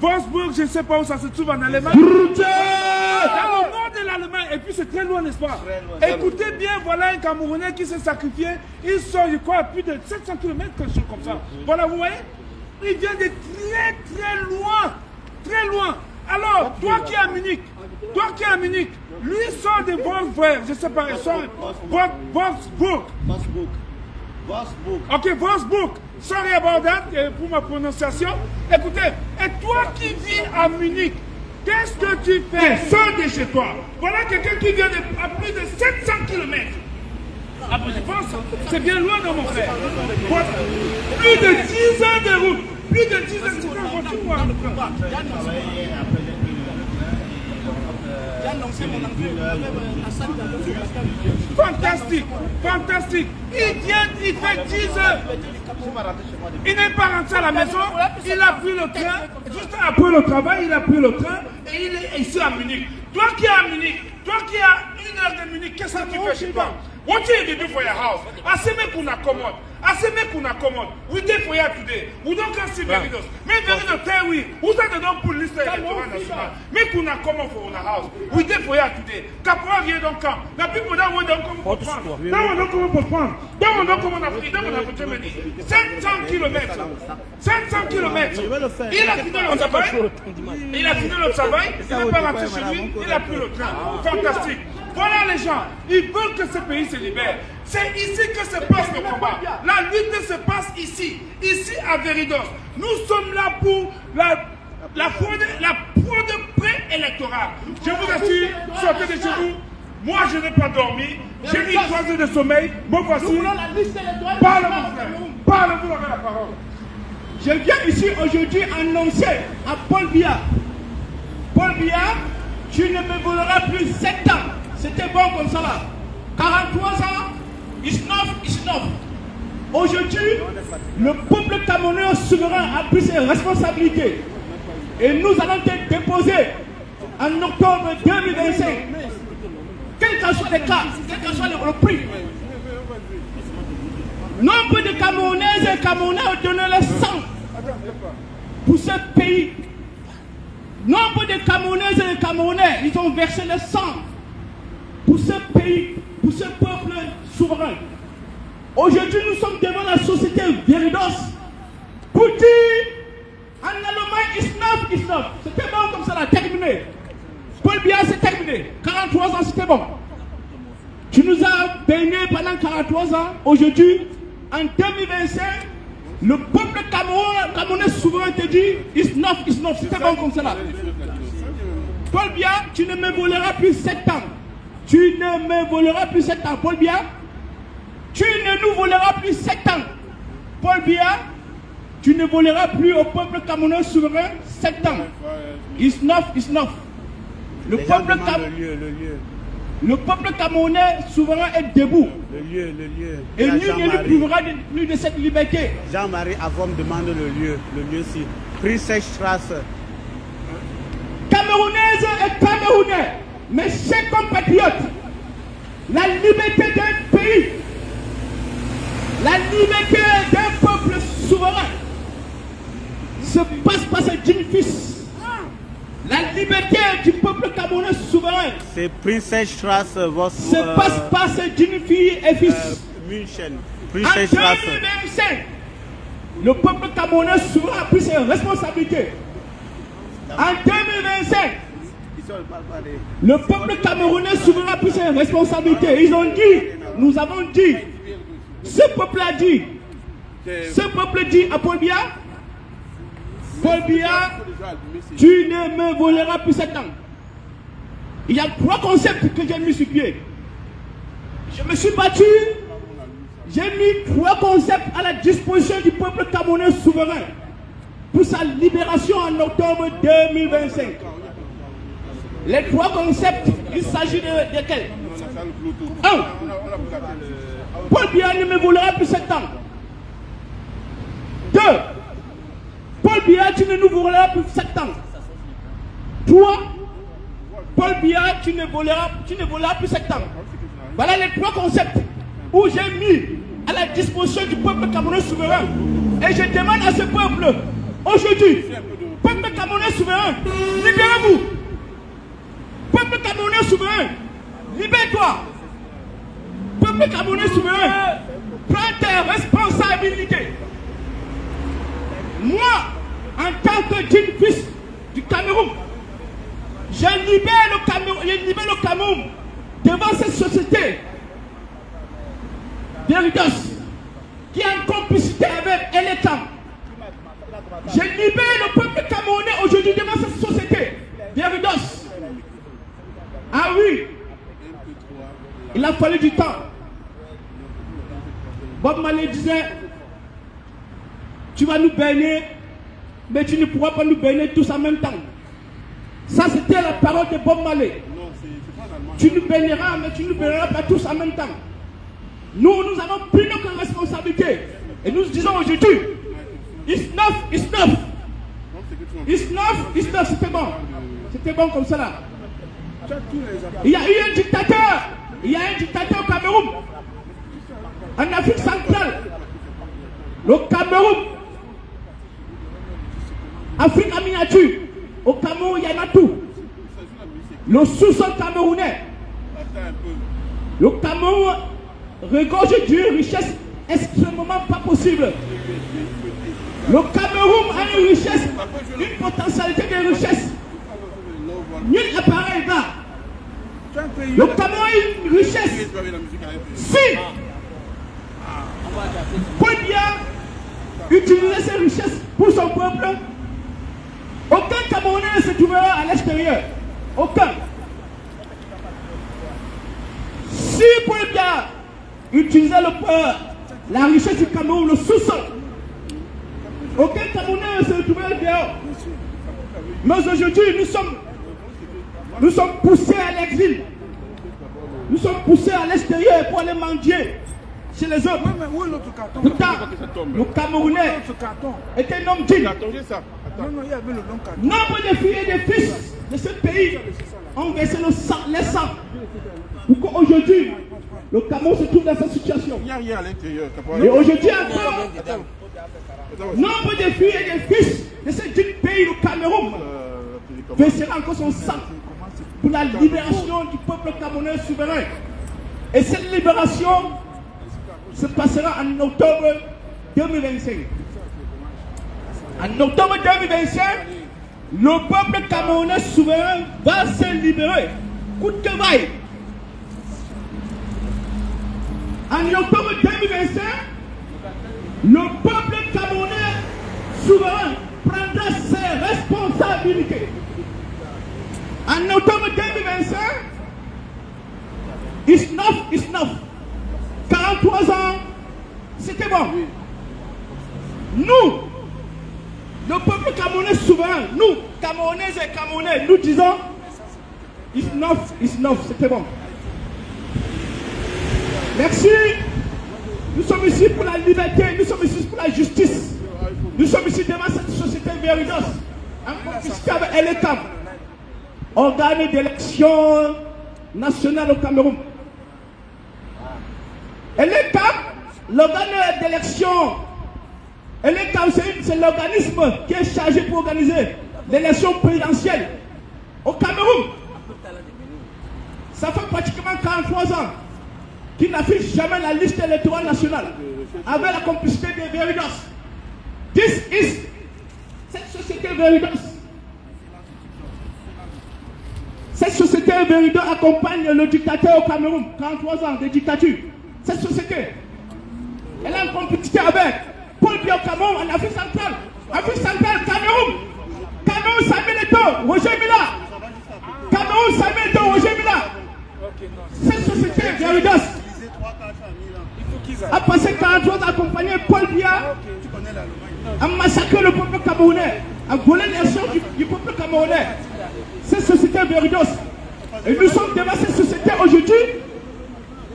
Wolfsburg, je ne sais pas où ça se trouve en Allemagne. Dans le nord de l'Allemagne. Et puis c'est très loin, n'est-ce pas? Écoutez bien, voilà un Camerounais qui s'est sacrifié. Il sort, je crois, à plus de 700 km, quelque chose comme ça. Voilà, vous voyez? Il vient de très loin. Très loin. Alors, toi qui es à Munich, lui sort de Wolfsburg, je ne sais pas, il sort Wolfsburg. Ok, Wolfsburg. Sorry about that pour ma prononciation. Écoutez, et toi qui vis à Munich, qu'est-ce que tu fais? Sors de chez toi. Voilà quelqu'un qui vient à plus de 700 km. Ah, je pense, c'est bien loin dans mon frère. Voilà. Plus de 10 ans de route. Plus de 10 ans de route. J'ai annoncé mon entrée à San Fantastique. Il fait 10 heures. Il n'est pas rentré à la maison. Il a pris le train. Juste après le travail, il a pris le train et il est ici à Munich. Toi qui es à Munich, toi qui es à 1 heure de Munich, qu'est-ce que tu fais chez toi? What do you do for your house? I say make una commode. We did for you today. We don't come see Veridos. Make Veridos tell we who said they don't put list electoral national. Make una commode for una house. We did for you today. Caporal here don't come. The people that want don't come for France. That one don't come for France. That one don't come on Afrique. That one for Germany. 500 kilomètres. 500 kilomètres. Il a fini le travail. Il n'est pas rentré chez lui. Il a pris le train. Fantastique. Voilà les gens, ils veulent que ce pays se libère. C'est ici que se passe le combat. La lutte se passe ici à Veridos. Nous sommes là pour la fraude préélectorale. Je vous assure, sortez de chez vous. Moi, je n'ai pas dormi. J'ai mis 3 heures de sommeil. Bon, voici. Parlez-vous avec la parole. Je viens ici aujourd'hui annoncer à Paul Biya. Paul Biya, tu ne me voleras plus 7 ans. C'était bon comme ça là. 43 ans, it's enough. Aujourd'hui, le peuple camerounais souverain a pris ses responsabilités. Et nous allons te déposer en octobre 2025. Quel que soit le cas, quel que soit le prix, Nombre de Camerounaises et Camerounais ont donné le sang pour ce pays. Nombre de Camerounaises et Camerounais, ils ont versé le sang pour ce pays, pour ce peuple souverain. Aujourd'hui, nous sommes devant la société Veridos pour dire en Allemagne, it's enough. C'était bon comme ça, là, terminé. Paul Biya, c'est terminé. 43 ans, c'était bon. Tu nous as baigné pendant 43 ans. Aujourd'hui, en 2025, le peuple camerounais souverain te dit it's enough. C'était bon comme ça, là. Paul Biya, tu ne me voleras plus 7 ans. Tu ne me voleras plus 7 ans, Paul Biya. Tu ne nous voleras plus 7 ans. Paul Biya, tu ne voleras plus au peuple camerounais souverain 7 ans. It's enough. Le peuple camerounais souverain est debout. Le lieu. Et nul ne lui privera plus de cette liberté. Jean-Marie Avon demande le lieu si. Prinsestrasse. Camerounaises et Camerounais, mes chers compatriotes, la liberté d'un pays, la liberté d'un peuple souverain se passe par ce digne fils. La liberté du peuple camerounais souverain C'est Prinsestrasse, votre. se passe par ce digne fille et fils. München. En Prinsestrasse. 2025, le peuple camerounais souverain a pris ses responsabilités. En 2025, le peuple camerounais souverain a pris ses responsabilités. Ils ont dit, nous avons dit, ce peuple a dit, à Paul Biya, Paul Biya, tu ne me voleras plus 7 ans. Il y a 3 concepts que j'ai mis sur pied. Je me suis battu, j'ai mis 3 concepts à la disposition du peuple camerounais souverain pour sa libération en octobre 2025. Les 3 concepts, il s'agit de quels? 1. Paul Biya ne me volera plus 7 ans. 2. Paul Biya, tu ne nous voleras plus 7 ans. 3. Paul Biya, tu ne voleras plus 7 ans. Voilà les 3 concepts où j'ai mis à la disposition du peuple camerounais souverain. Et je demande à ce peuple, aujourd'hui, peuple camerounais souverain, libérez-vous. Peuple camerounais souverain, libère-toi. Peuple camerounais souverain, prends tes responsabilités. Moi, en tant que digne fils du Cameroun, je libère le Cameroun devant cette société Veridos qui est en complicité avec l'État. Je libère le peuple camerounais aujourd'hui devant cette société Veridos. Ah oui, il a fallu du temps. Bob Marley disait, tu vas nous baigner, mais tu ne pourras pas nous baigner tous en même temps. Ça, c'était la parole de Bob Marley. Tu nous baigneras, mais tu ne nous baigneras pas tous en même temps. Nous avons pris notre responsabilité. Et nous disons aujourd'hui, it's enough. C'était bon. C'était bon comme ça là. Il y a eu un dictateur. Il y a un dictateur au Cameroun. En Afrique centrale. Le Cameroun. Afrique en miniature. Au Cameroun, il y en a tout. Le sous-sol camerounais. Le Cameroun regorge d'une richesse extrêmement pas possible. Le Cameroun a une richesse, une potentialité de richesse. Nul appareil là. Le Cameroun a une richesse. Si Paul Biya utilisait ses richesses pour son peuple, aucun Camerounais ne se trouvera à l'extérieur. Aucun. Si Paul Biya utilisait la richesse du Cameroun, le sous-sol, aucun Camerounais ne se trouvera dehors. Mais aujourd'hui, nous sommes poussés à l'exil. Nous sommes poussés à l'extérieur pour aller mendier chez les autres. Pourtant, le Camerounais est un homme digne. Nombre de filles et de fils de ce pays ont versé les sangs. Pour qu'aujourd'hui, le Cameroun se trouve dans cette situation. Il n'y a rien à l'intérieur. Et aujourd'hui encore, nombre de filles et de fils de ce digne pays, le Cameroun, versera encore son sang pour la libération du peuple camerounais souverain. Et cette libération se passera en octobre 2025. En octobre 2025, le peuple camerounais souverain va se libérer. Coûte que vaille. En octobre 2025, le peuple camerounais souverain prendra ses responsabilités. En octobre 2025, it's enough. 43 ans, c'était bon. Nous, le peuple camerounais souverain, nous, Camerounais et Camerounais, nous disons, it's enough, c'était bon. Merci. Nous sommes ici pour la liberté, nous sommes ici pour la justice. Nous sommes ici devant cette société véridique, inconfiscable et l'État, organe d'élection nationale au Cameroun. Et l'État, l'organe d'élection, et l'État, c'est l'organisme qui est chargé pour organiser l'élection présidentielle au Cameroun. Ça fait pratiquement 43 ans qu'il n'affiche jamais la liste électorale nationale avec la complicité des Veridos. Cette société Veridos. Cette société Veridos accompagne le dictateur au Cameroun, 43 ans de dictature. Cette société, elle a une complicité avec Paul Biya au Cameroun, en Afrique centrale. Afrique centrale, Cameroun. Cameroun, Samuel Eto'o, Roger Mila. Cameroun, Samuel Eto'o, Roger Mila. Cette société Veridos a passé 43 ans à accompagner Paul Biya, a massacré le peuple camerounais, a volé l'élection du peuple camerounais. Cette société Veridos. Et nous sommes devant cette société aujourd'hui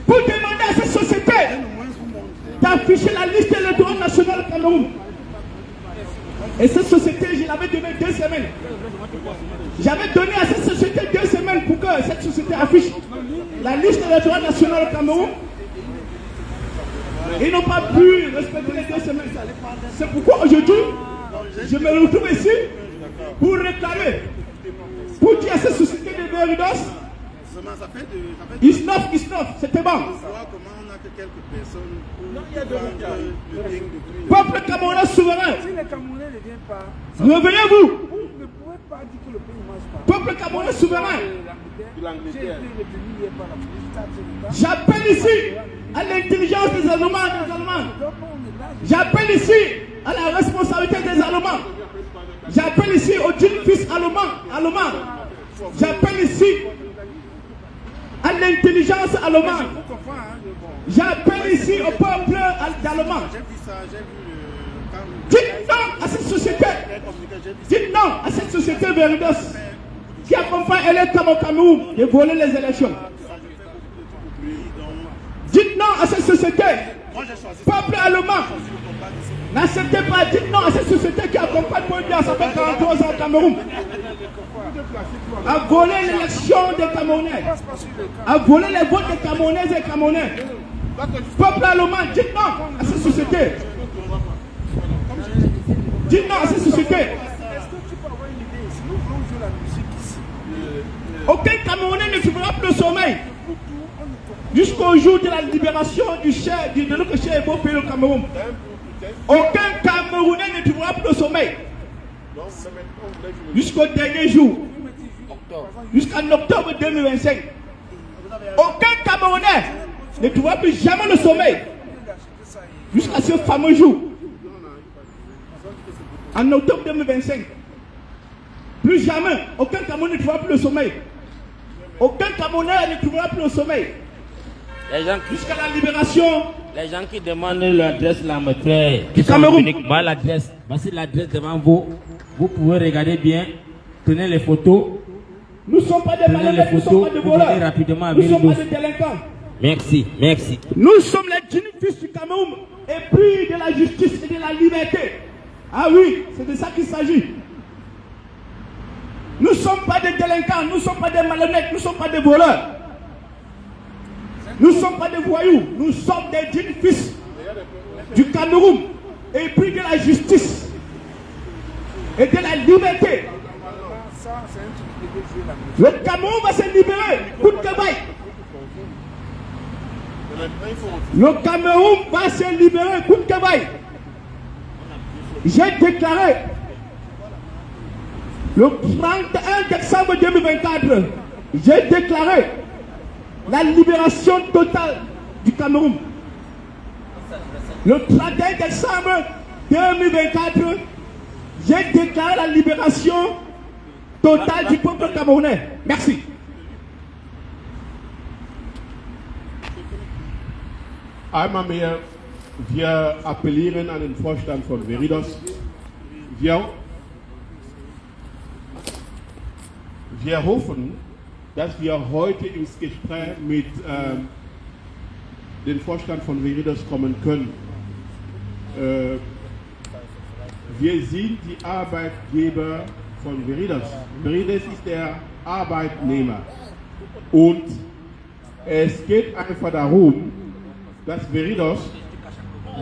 pour demander à cette société d'afficher la liste électorale nationale au Cameroun. Et cette société, je l'avais donné 2 semaines. J'avais donné à cette société 2 semaines pour que cette société affiche la liste électorale nationale au Cameroun. Ils n'ont pas pu respecter les 2 semaines. C'est pourquoi aujourd'hui, je me retrouve ici pour réclamer, pour dire à cette société de Veridos, it's enough, c'était bon. Peuple camerounais souverain, revenez-vous. Peuple camerounais souverain, j'appelle ici à l'intelligence des Allemands. J'appelle ici à la responsabilité des Allemands. J'appelle ici aux jeunes fils allemands. J'appelle ici à l'intelligence allemande. J'appelle ici au peuple allemand. Dites non à cette société. Dites non à cette société Veridos qui accompagne l'État au Cameroun de voler les élections. Dites non à cette société. Peuple allemand, n'acceptez pas. Dites non à cette société qui accompagne Paul Biya, ça fait 43 ans au Cameroun, à voler l'élection des Camerounais, à voler les votes des Camerounaises et Camerounais. Peuple allemand, dites non à cette société. Dites non à cette société. Aucun Camerounais ne trouvera plus le sommeil jusqu'au jour de la libération de notre cher et beau pays, le Cameroun. Aucun Camerounais ne trouvera plus le sommeil jusqu'au dernier jour, jusqu'en octobre 2025. Aucun Camerounais ne trouvera plus jamais le sommeil jusqu'à ce fameux jour, en octobre 2025. Plus jamais, aucun Camerounais ne trouvera plus le sommeil. Aucun Camerounais ne trouvera plus le sommeil jusqu'à la libération. Les gens qui demandent l'adresse, la maîtrise du Cameroun. Voilà l'adresse. Voici l'adresse devant vous. Vous pouvez regarder bien. Prenez les photos. Nous ne sommes pas des malades, nous ne sommes pas des voleurs. Nous ne sommes pas des délinquants. Merci. Nous sommes les dignes fils du Cameroun, et puis de la justice et de la liberté. Ah oui, c'est de ça qu'il s'agit. Nous ne sommes pas des délinquants, nous ne sommes pas des malhonnêtes, nous ne sommes pas des voleurs. Nous ne sommes pas des voyous, nous sommes des dignes fils du Cameroun et puis de la justice et de la liberté. Le Cameroun va se libérer, coûte que vaille. Le Cameroun va se libérer, coûte que vaille. J'ai déclaré le 31 décembre 2024, j'ai déclaré la libération totale du Cameroun. Le 31 décembre 2024, j'ai déclaré la libération totale du peuple camerounais. Merci. Einmal mehr, wir appellieren an den Vorstand von Veridos. Wir hoffen, dass wir heute ins Gespräch mit dem Vorstand von Veridos kommen können. Wir sind die Arbeitgeber von Veridos. Veridos ist der Arbeitnehmer. Und es geht einfach darum, dass Veridos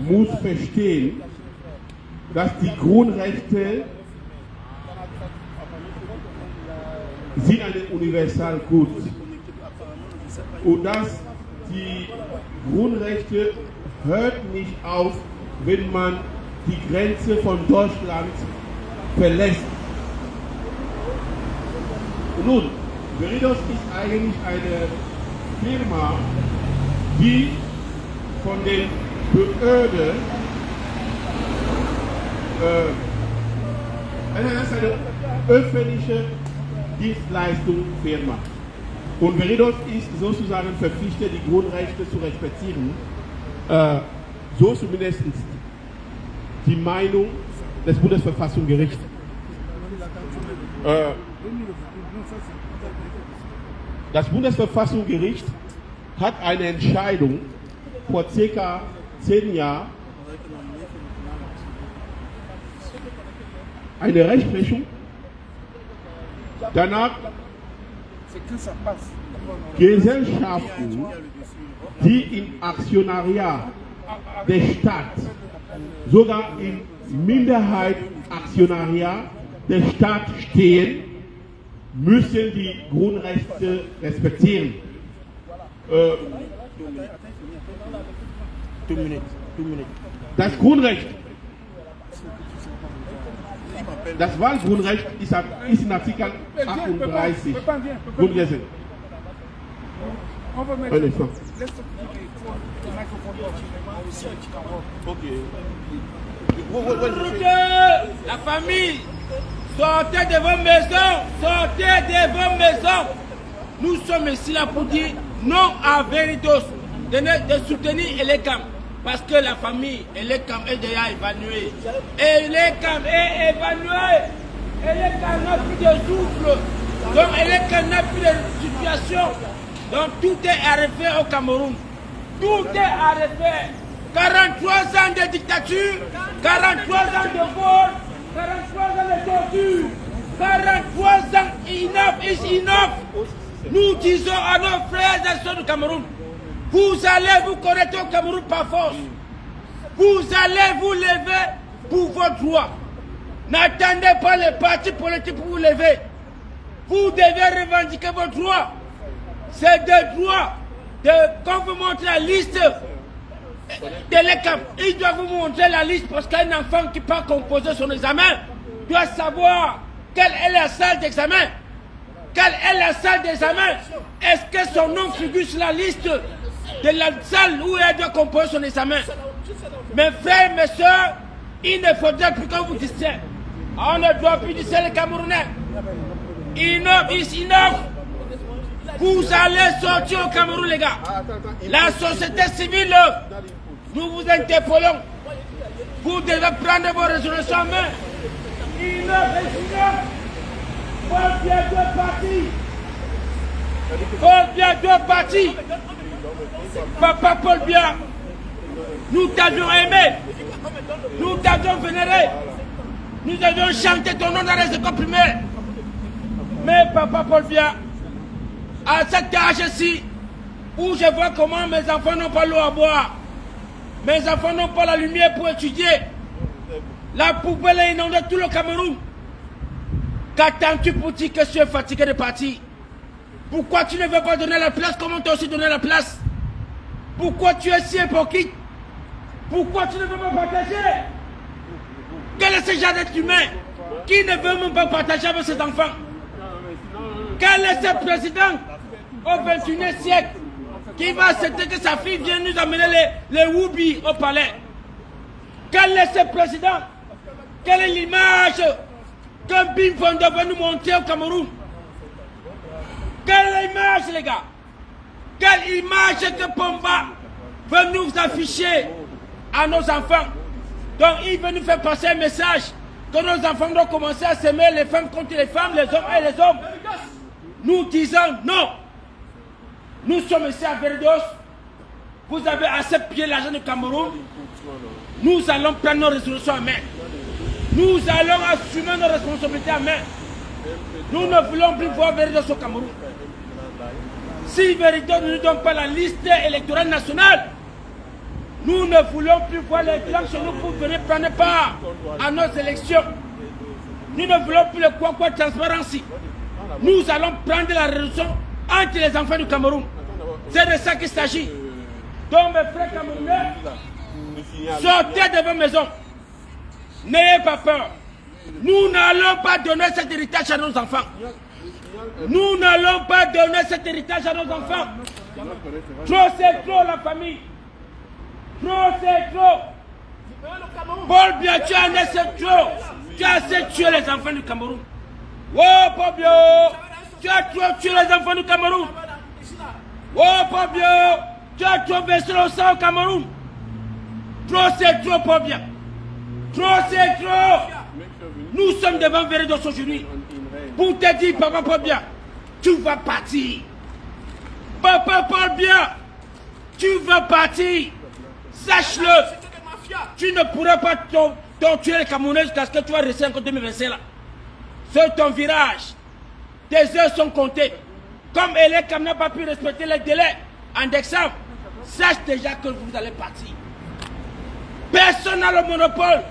muss verstehen, dass die Grundrechte sind ein Universalgut und dass die Grundrechte hört nicht auf, wenn man die Grenze von Deutschland verlässt. Nun, Veridos ist eigentlich eine Firma, die von den Behörden das ist eine öffentliche Dienstleistungsfirma. Und Veridos ist sozusagen verpflichtet, die Grundrechte zu respektieren. So zumindest die Meinung des Bundesverfassungsgerichts. Das Bundesverfassungsgericht hat eine Entscheidung vor ca. 10 Jahren, eine Rechtsprechung, danach Gesellschaften, die im Aktionariat der Stadt, sogar im Minderheitsaktionariat der Stadt stehen, müssen die Grundrechte respektieren. Das Grundrecht, das Wahlgrundrecht ist in Artikel 38 Grundgesetz. La famille, sortez de vos maisons, sortez de vos maisons. Nous sommes ici là pour dire non à Veridos, de soutenir Elekam. Parce que la famille Elekam est déjà évanouie. Elekam est évanouie. Elekam n'a plus de souffle. Donc Elekam n'a plus de situation. Donc tout est arrêté au Cameroun. Tout est arrêté. 43 ans de dictature, 43 ans de vol, 43 ans de torture, 43 ans enough. Nous disons à nos frères et sœurs du Cameroun, vous allez vous connecter au Cameroun par force. Vous allez vous lever pour vos droits. N'attendez pas les partis politiques pour vous lever. Vous devez revendiquer vos droits. C'est des droits quand vous montrez la liste de l'ECAM. Il doit vous montrer la liste parce qu'un enfant qui part composer son examen doit savoir quelle est la salle d'examen. Quelle est la salle d'examen? Est-ce que son nom figure sur la liste de la salle où elle doit composer son examen? Mes frères, mes soeurs, il ne faudrait plus que vous disiez. On ne doit plus dire les Camerounais. Enough is enough. Vous allez sortir au Cameroun, les gars. La société civile, nous vous interpellons. Vous devez prendre vos résolutions en main. Enough is enough. Paul Biya doit partir. Paul Biya doit partir. Papa Paul Biya, nous t'avions aimé. Nous t'avions vénéré. Nous avions chanté ton nom dans les écoles primaires. Mais papa Paul Biya, à cet âge-ci, où je vois comment mes enfants n'ont pas l'eau à boire, mes enfants n'ont pas la lumière pour étudier, la poubelle est inondée tout le Cameroun. Qu'attends-tu pour dire que tu es fatigué de partir? Pourquoi tu ne veux pas donner la place? Comment tu as aussi donné la place? Pourquoi tu es si hypocrite? Pourquoi tu ne veux pas partager? Quel est ce genre d'être humain qui ne veut même pas partager avec ses enfants? Quel est ce président au XXIe siècle qui va accepter que sa fille vienne nous amener les Woubi au palais? Quel est ce président? Quelle est l'image que Bim Fondo va nous montrer au Cameroun? Quelle image, les gars? Quelle image que Pomba veut nous afficher à nos enfants? Donc il veut nous faire passer un message que nos enfants doivent commencer à s'aimer les femmes contre les femmes, les hommes et les hommes. Nous disons non. Nous sommes ici à Veridos. Vous avez assez pillé l'argent du Cameroun. Nous allons prendre nos résolutions en main. Nous allons assumer nos responsabilités en main. Nous ne voulons plus voir Veridos au Cameroun. Si Veridos ne nous donne pas la liste électorale nationale, nous ne voulons plus voir les blancs chez nous pour venir prendre part à nos élections. Nous ne voulons plus le quoi transparence. Nous allons prendre la résolution entre les enfants du Cameroun. C'est de ça qu'il s'agit. Donc mes frères camerounais, sortez de vos maisons. N'ayez pas peur. Nous n'allons pas donner cet héritage à nos enfants. Nous n'allons pas donner cet héritage à nos enfants. Trop c'est trop la famille. Trop c'est trop. Paul Biya, tu as assez trop. Tu as assez tué les enfants du Cameroun. Oh Paul Biya, tu as trop tué les enfants du Cameroun. Oh Paul Biya, tu as trop versé le sang au Cameroun. Trop c'est trop Paul Biya. Trop c'est trop. Nous sommes devant Veridos aujourd'hui. Pour te dire, papa Paul Biya, tu vas partir. Papa Paul Biya, tu vas partir. Sache-le. Tu ne pourras pas tuer les Camerounais jusqu'à ce que tu vas rester en 2025 là. C'est ton virage. Tes heures sont comptées. Comme Elek n'a pas pu respecter les délais en décembre, sache déjà que vous allez partir. Personne n'a le monopole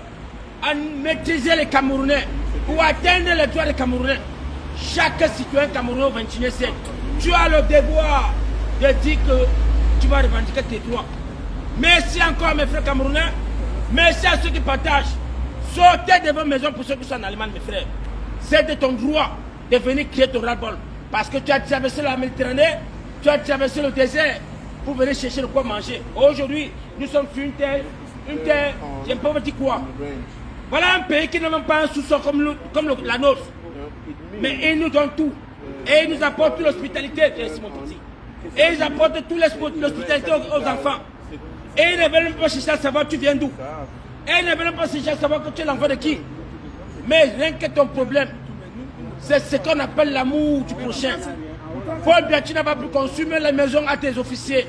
à maîtriser les Camerounais ou atteindre les droits des Camerounais. Chaque citoyen camerounais au XXIe siècle, tu as le devoir de dire que tu vas revendiquer tes droits. Merci encore à mes frères camerounais. Merci à ceux qui partagent. Sortez de vos maisons pour ceux qui sont en Allemagne, mes frères. C'est de ton droit de venir créer ton ras-le-bol. Parce que tu as traversé la Méditerranée, tu as traversé le désert pour venir chercher de quoi manger. Aujourd'hui, nous sommes sur une terre, je ne peux pas dire quoi. Voilà un pays qui n'a même pas un sous-sol comme la nôtre. Mais ils nous donnent tout. Et ils nous apportent toute l'hospitalité, mon petit. Et ils apportent toute l'hospitalité aux enfants. Et ils ne veulent même pas chercher à savoir tu viens d'où. Et ils ne veulent même pas chercher à savoir que tu es l'enfant de qui. Mais rien que ton problème, c'est ce qu'on appelle l'amour du prochain. Paul Biya, tu n'as pas pu consommer les maisons à tes officiers.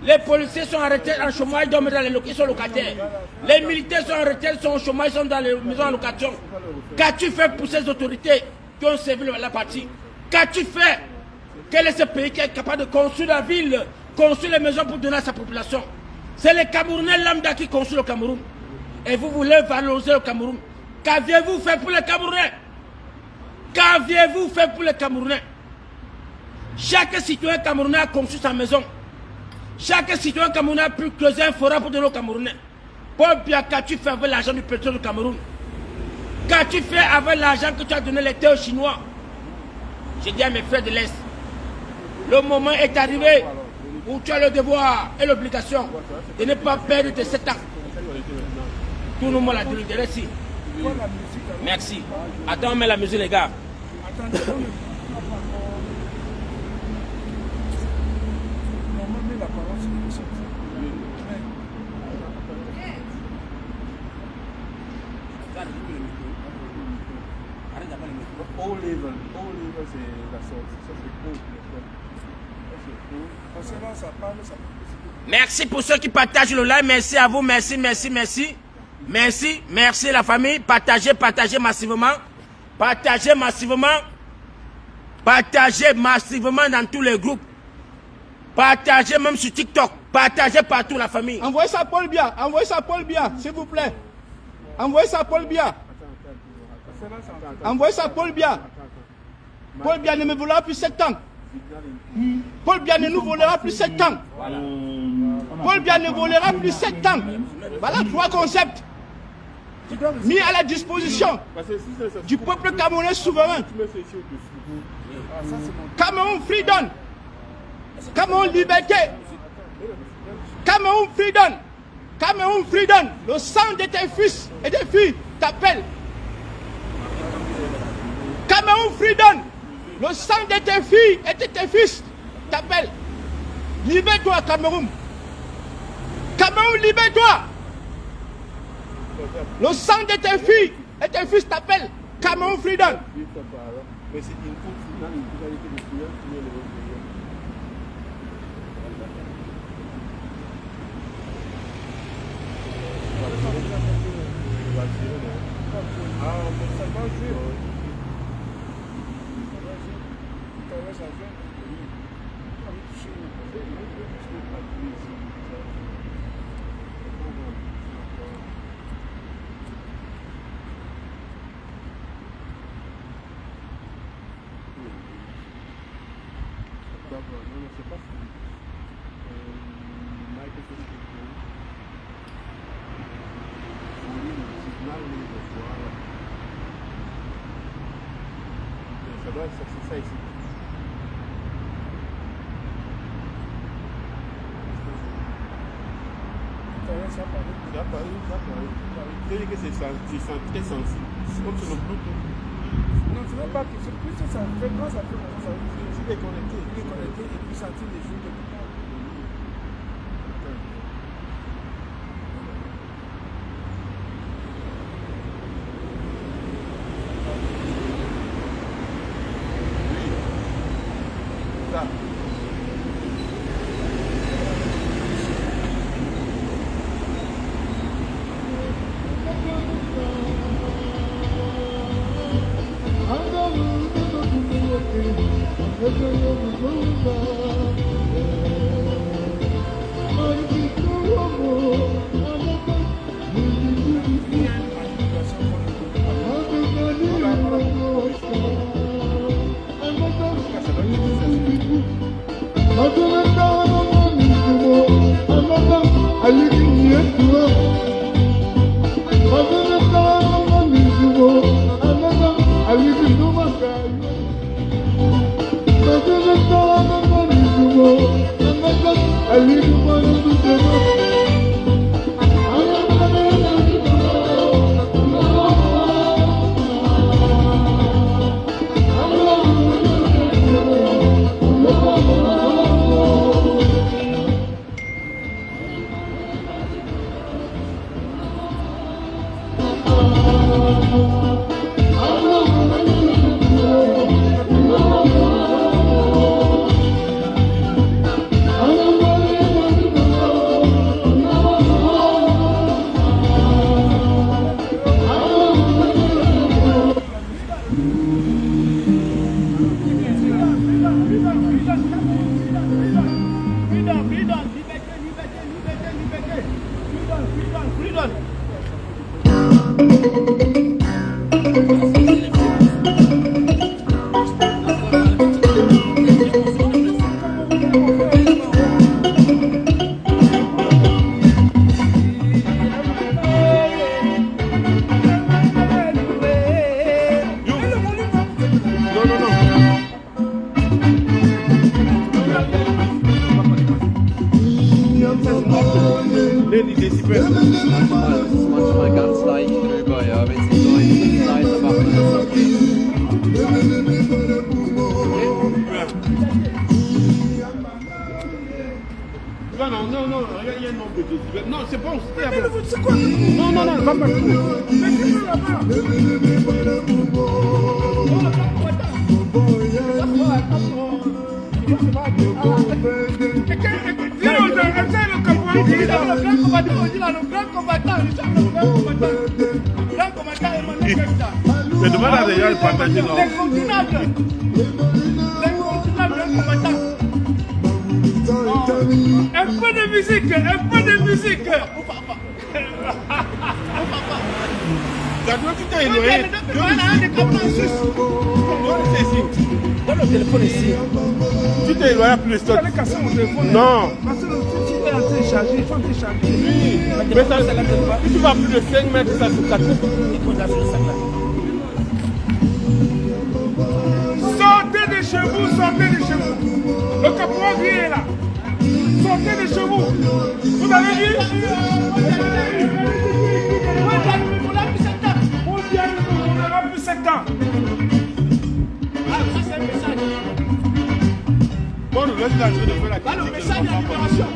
Les policiers sont en retraite, en chômage, ils sont locataires. Les militaires sont en retraite, sont au chômage, ils sont dans les maisons en location. Qu'as-tu fait pour ces autorités qui ont servi la partie? Qu'as-tu fait? Quel est ce pays qui est capable de construire la ville, construire les maisons pour donner à sa population? C'est les Camerounais lambda qui construisent le Cameroun. Et vous voulez valoriser le Cameroun. Qu'aviez-vous fait pour les Camerounais? Qu'aviez-vous fait pour les Camerounais? Chaque citoyen camerounais a construit sa maison. Chaque citoyen camerounais a pu creuser un forêt pour donner aux Camerounais. Paul Biya, qu'as-tu fait avec l'argent du pétrole du Cameroun? Qu'as-tu fait avec l'argent que tu as donné les terres aux Chinois? J'ai dit à mes frères de l'Est, le moment est arrivé où tu as le devoir et l'obligation de ne pas perdre tes 7 ans. Tout le monde a dit ici. Merci. Attends, on met la musique, les gars. Merci pour ceux qui partagent le live. Merci à vous. Merci, merci, merci. Merci, merci la famille. Partagez, partagez massivement. Partagez massivement. Partagez massivement dans tous les groupes. Partagez même sur TikTok. Partagez partout la famille. Envoyez ça à Paul Biya. Envoyez ça à Paul Biya, s'il vous plaît. Envoyez ça à Paul Biya. Envoyez ça à Paul Biya. Paul Biya ne me volera plus 7 ans. Paul Biya ne nous volera plus 7 ans. Paul Biya ne volera plus 7 ans. Voilà 3 concepts mis à la disposition du peuple camerounais souverain. Cameroun freedom. Cameroun liberté. Cameroun freedom. Cameroun freedom. Le sang de tes fils et des filles t'appelle. Cameroun freedom. Le sang de tes filles et de tes fils t'appelle. Libère-toi, Cameroun. Cameroun, libère-toi. Le sang de tes filles et tes fils t'appelle. Cameroun freedom. C'est ça ici. C'est que c'est très sensible. C'est comme sur le Bluetooth. Non, ce n'est pas que c'est plus ça. Quand ça fait ça, c'est déconnecté. Déconnecté et puis sentir les jours de tout. Manchmal ganz leicht drüber, ja, wenn sie so ein bisschen leiser machen, ist okay. Non, regarde, il y a un nombre de décibels. Non, c'est bon, c'était là-bas. C'est quoi? Non, va pas trop. Mais qu'est-ce que là-bas? Le grand combattant, Mais demande à des gens de partager leur... L'incontournable combattant. Un peu de musique, un peu de musique. Tu t'es éloigné. Donne le téléphone ici. Tu t'es éloigné plus Tu allais casser mon téléphone. Non. Parce que si tu es en train de charger, il faut te charger. Mais ça, si tu vas plus de 5 mètres, ça se casse. Sortez de chez vous, sortez de chez vous. Le caporal est là. Sortez de chez vous. Vous avez dit? On n'aura plus 7 ans. Ah, ça c'est un message. Bon, le reste de la journée de faire la Là, le message de la libération.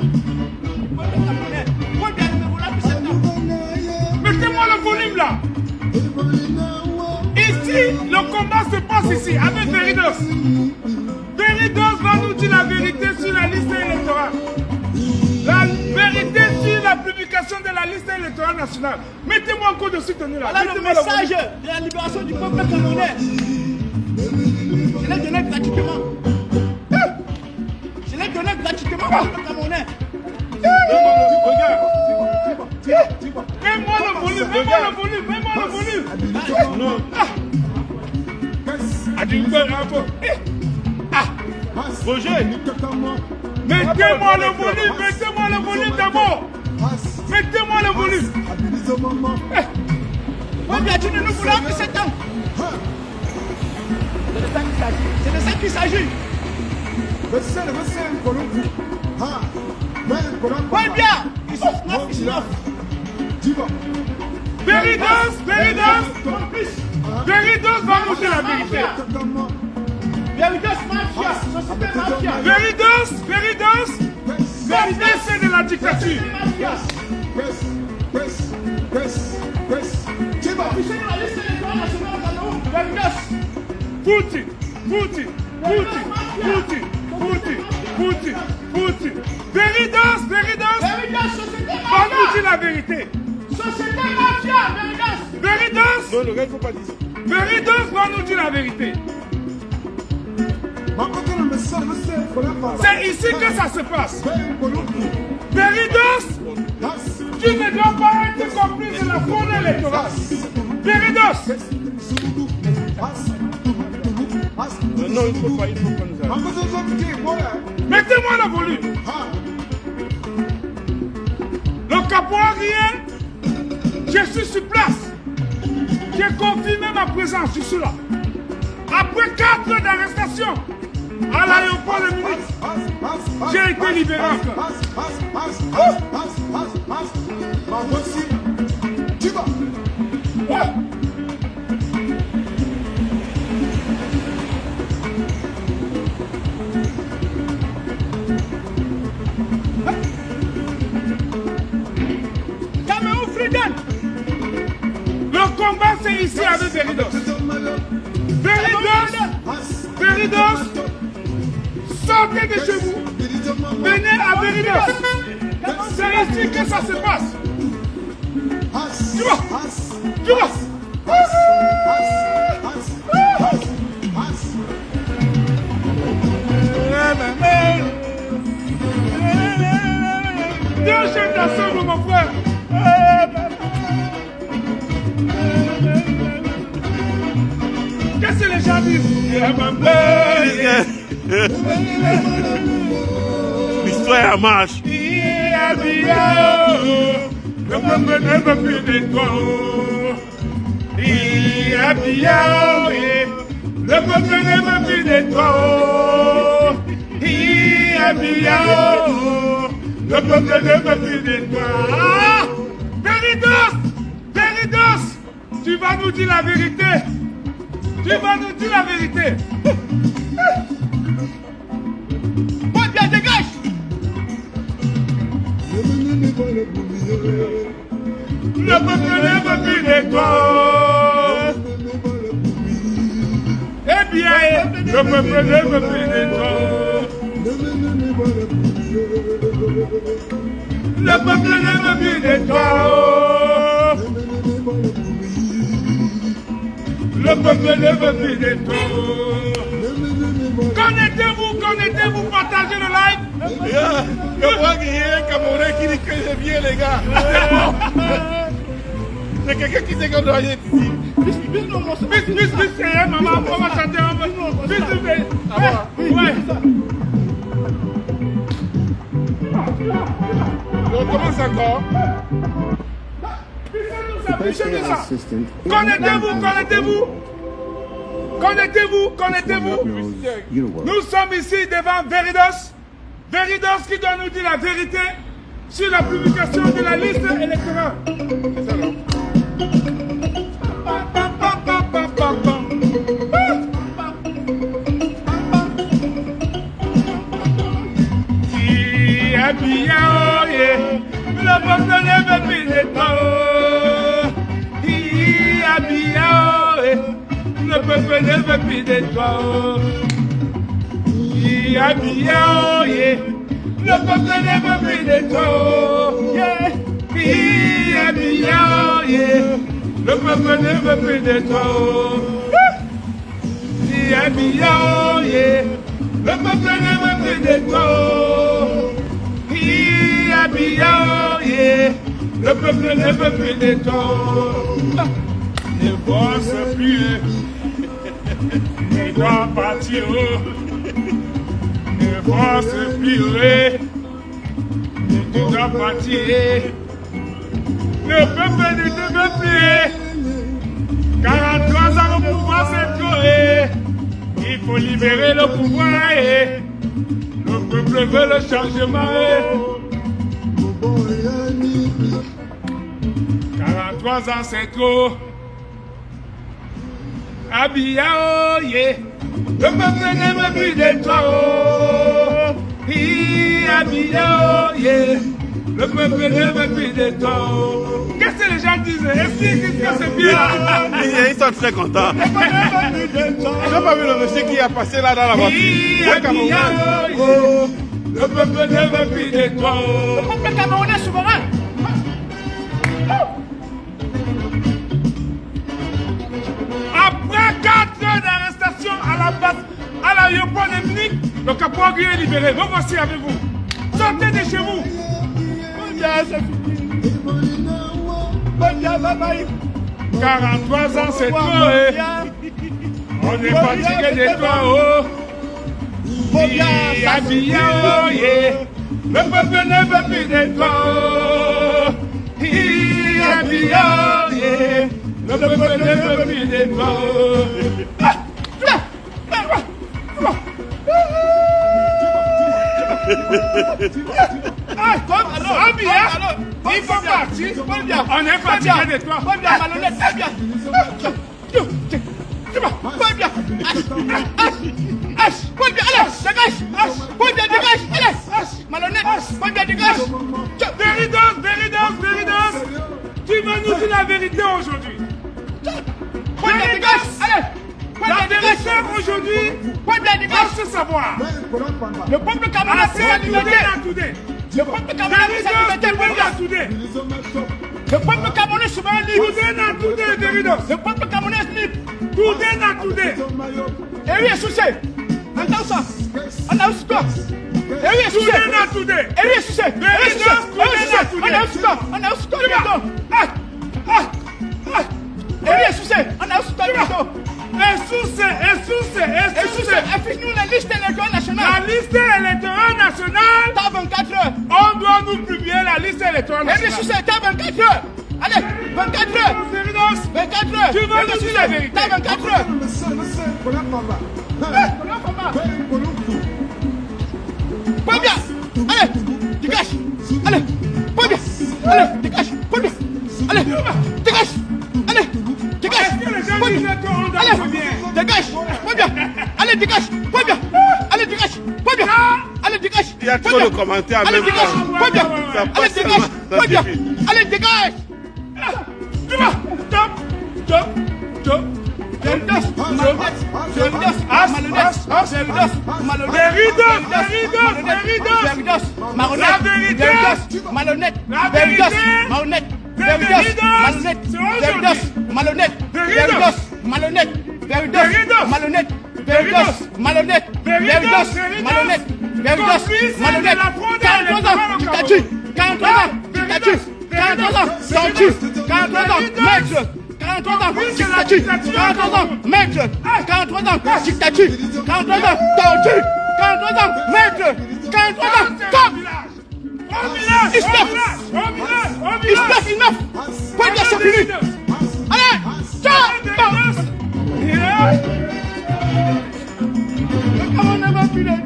Mettez-moi le volume là. Ici, le combat se passe ici avec Veridos. Veridos va nous dire la vérité sur la liste électorale. La vérité sur la publication de la liste électorale nationale. Mettez-moi un coup de soutenu là. Voilà le message de la libération du peuple camerounais. Je l'ai donné gratuitement. Je l'ai donné gratuitement au peuple camerounais. Mets-moi le volume, mets-moi le volume, mets-moi le volume. Non. Roger. Mettez-moi le volume d'abord. Mettez-moi le volume. Moi, bien, tu ne nous voulons plus 7 ans. C'est de ça qu'il s'agit. Ouais, bien. Ils sont 9, ils sont 9. Veridos va nous dire la vérité. Veridos mafia, société mafia. Veridos, c'est de la dictature. Officier de la liste électorale nationale au Cameroun, Veridos. Fouti. Veridos, Société va nous dire la vérité. Société mafia, Veridos. Non, le gars, il ne faut pas dire ça. Veridos va nous dire la vérité. C'est ici que ça se passe. Veridos, tu ne dois pas être complice de la fraude électorale. Veridos. Non, il ne faut pas nous arrêter. Mettez-moi le volume. Le caporal, je suis sur place. J'ai confirmé ma présence, je suis là. Après 4 heures d'arrestation à l'aéroport de Munich, j'ai été libéré encore. Cameroun Freedom. Le combat c'est ici avec Veridos. Veridos, sortez de chez vous. Venez à Veridos. C'est ici que ça se passe. Tu vois. Deux chefs d'assemble, mon frère. Qu'est-ce que les gens disent? L'histoire marche. Le peuple ne veut plus de toi. Le peuple ne veut plus de toi. Le peuple ne veut plus de toi. Veridos, tu vas nous dire la vérité. Tu vas nous dire la vérité. Bon, bien, dégage. Le peuple ne veut plus de toi. Eh bien, le peuple ne veut plus de toi. Le peuple ne veut plus de toi. Le peuple ne veut plus de toi. Connectez-vous, partagez le live. Je vois qu'il y a un Camerounais qui dit que j'aime bien les gars. C'est quelqu'un qui sait qu'on doit aller ici. Bis, c'est maman, on va chanter un peu. Bis, ouais. On commence encore. Connectez-vous. Nous sommes ici devant Veridos. Veridos qui doit nous dire la vérité sur la publication de la liste électorale. C'est ça, non? Le peuple ne veut plus de toi. Le peuple ne veut plus de toi. Le peuple ne veut plus de toi. Le peuple ne veut plus de toi. Le peuple ne veut plus de toi. Le peuple ne veut plus de toi. Ne pense plus. Ne doit partir. Ne pense plus. Ne doit partir. Le peuple ne te veut plus. 43 ans au pouvoir, c'est trop. Il faut libérer le pouvoir. Le peuple veut le changement. 43 ans, c'est trop. Abia, oh yeah. Le peuple ne veut plus de toi. Abia, oh yeah. Le peuple ne veut plus de toi. Qu'est-ce que les gens disent? Est-ce que c'est bien? Ils sont très contents. J'ai pas vu le monsieur qui a passé là dans la voiture. Le peuple ne veut plus de toi. Le peuple camerounais souverain. Après 4 heures d'arrestation à la base, à l'aéroport de Munich, le caporal est libéré. Me voici avec vous. Sortez de chez vous. 43 ans, c'est trop. On est fatigué de toi. Le peuple ne veut plus de toi. Le peuple ne veut plus de toi. Il faut partir. On est fatigué de toi. Veridos, tu vas nous dire la vérité aujourd'hui. La vérité aujourd'hui, on se savoir. Le peuple camerounais c'est la liberté. Le peuple camerounais c'est la liberté. Le peuple camerounais c'est la liberté. Le peuple camerounais est libre. Et oui, Soussé. Entends ça. On a aussi quoi? Et oui, Soussé. Et oui, Soussé. On a aussi quoi? Et oui, Soussé. On a aussi quoi? Affiche-nous la liste électorale nationale. La liste électorale nationale. T'as 24 heures. On doit nous publier la liste électorale nationale. Et oui, Soussé, t'as 24 heures. Allez, 24 heures. 24 heures. Tu veux nous dire la vérité? T'as 24 heures. Pas bien. Allez, dégage. Allez, pas bien. Allez, dégage. Pas bien. Allez, dégage. Allez, dégage. Allez, dégage. Pas bien. Allez, dégage. Pas bien. Allez, dégage. Pas bien. Allez, dégage. Il y a trop de commentaires. Allez, dégage. Pas bien. Allez, dégage. Pas bien. Allez, dégage. Stop. Malhonnête. malhonnête, Veridos, malhonnête, Veridos, malhonnête, Veridos, malhonnête, Veridos, malhonnête, 43 ans, dictature, 43 ans, dictature, 43 ans, torture, 43 ans, maître, 43 ans, dictature, 43 ans, maître, 43 ans, dictature, 43 ans, torture, 43 ans, maître, 43 ans, top. It's enough. Point bien, c'est fini. Allez, ciao.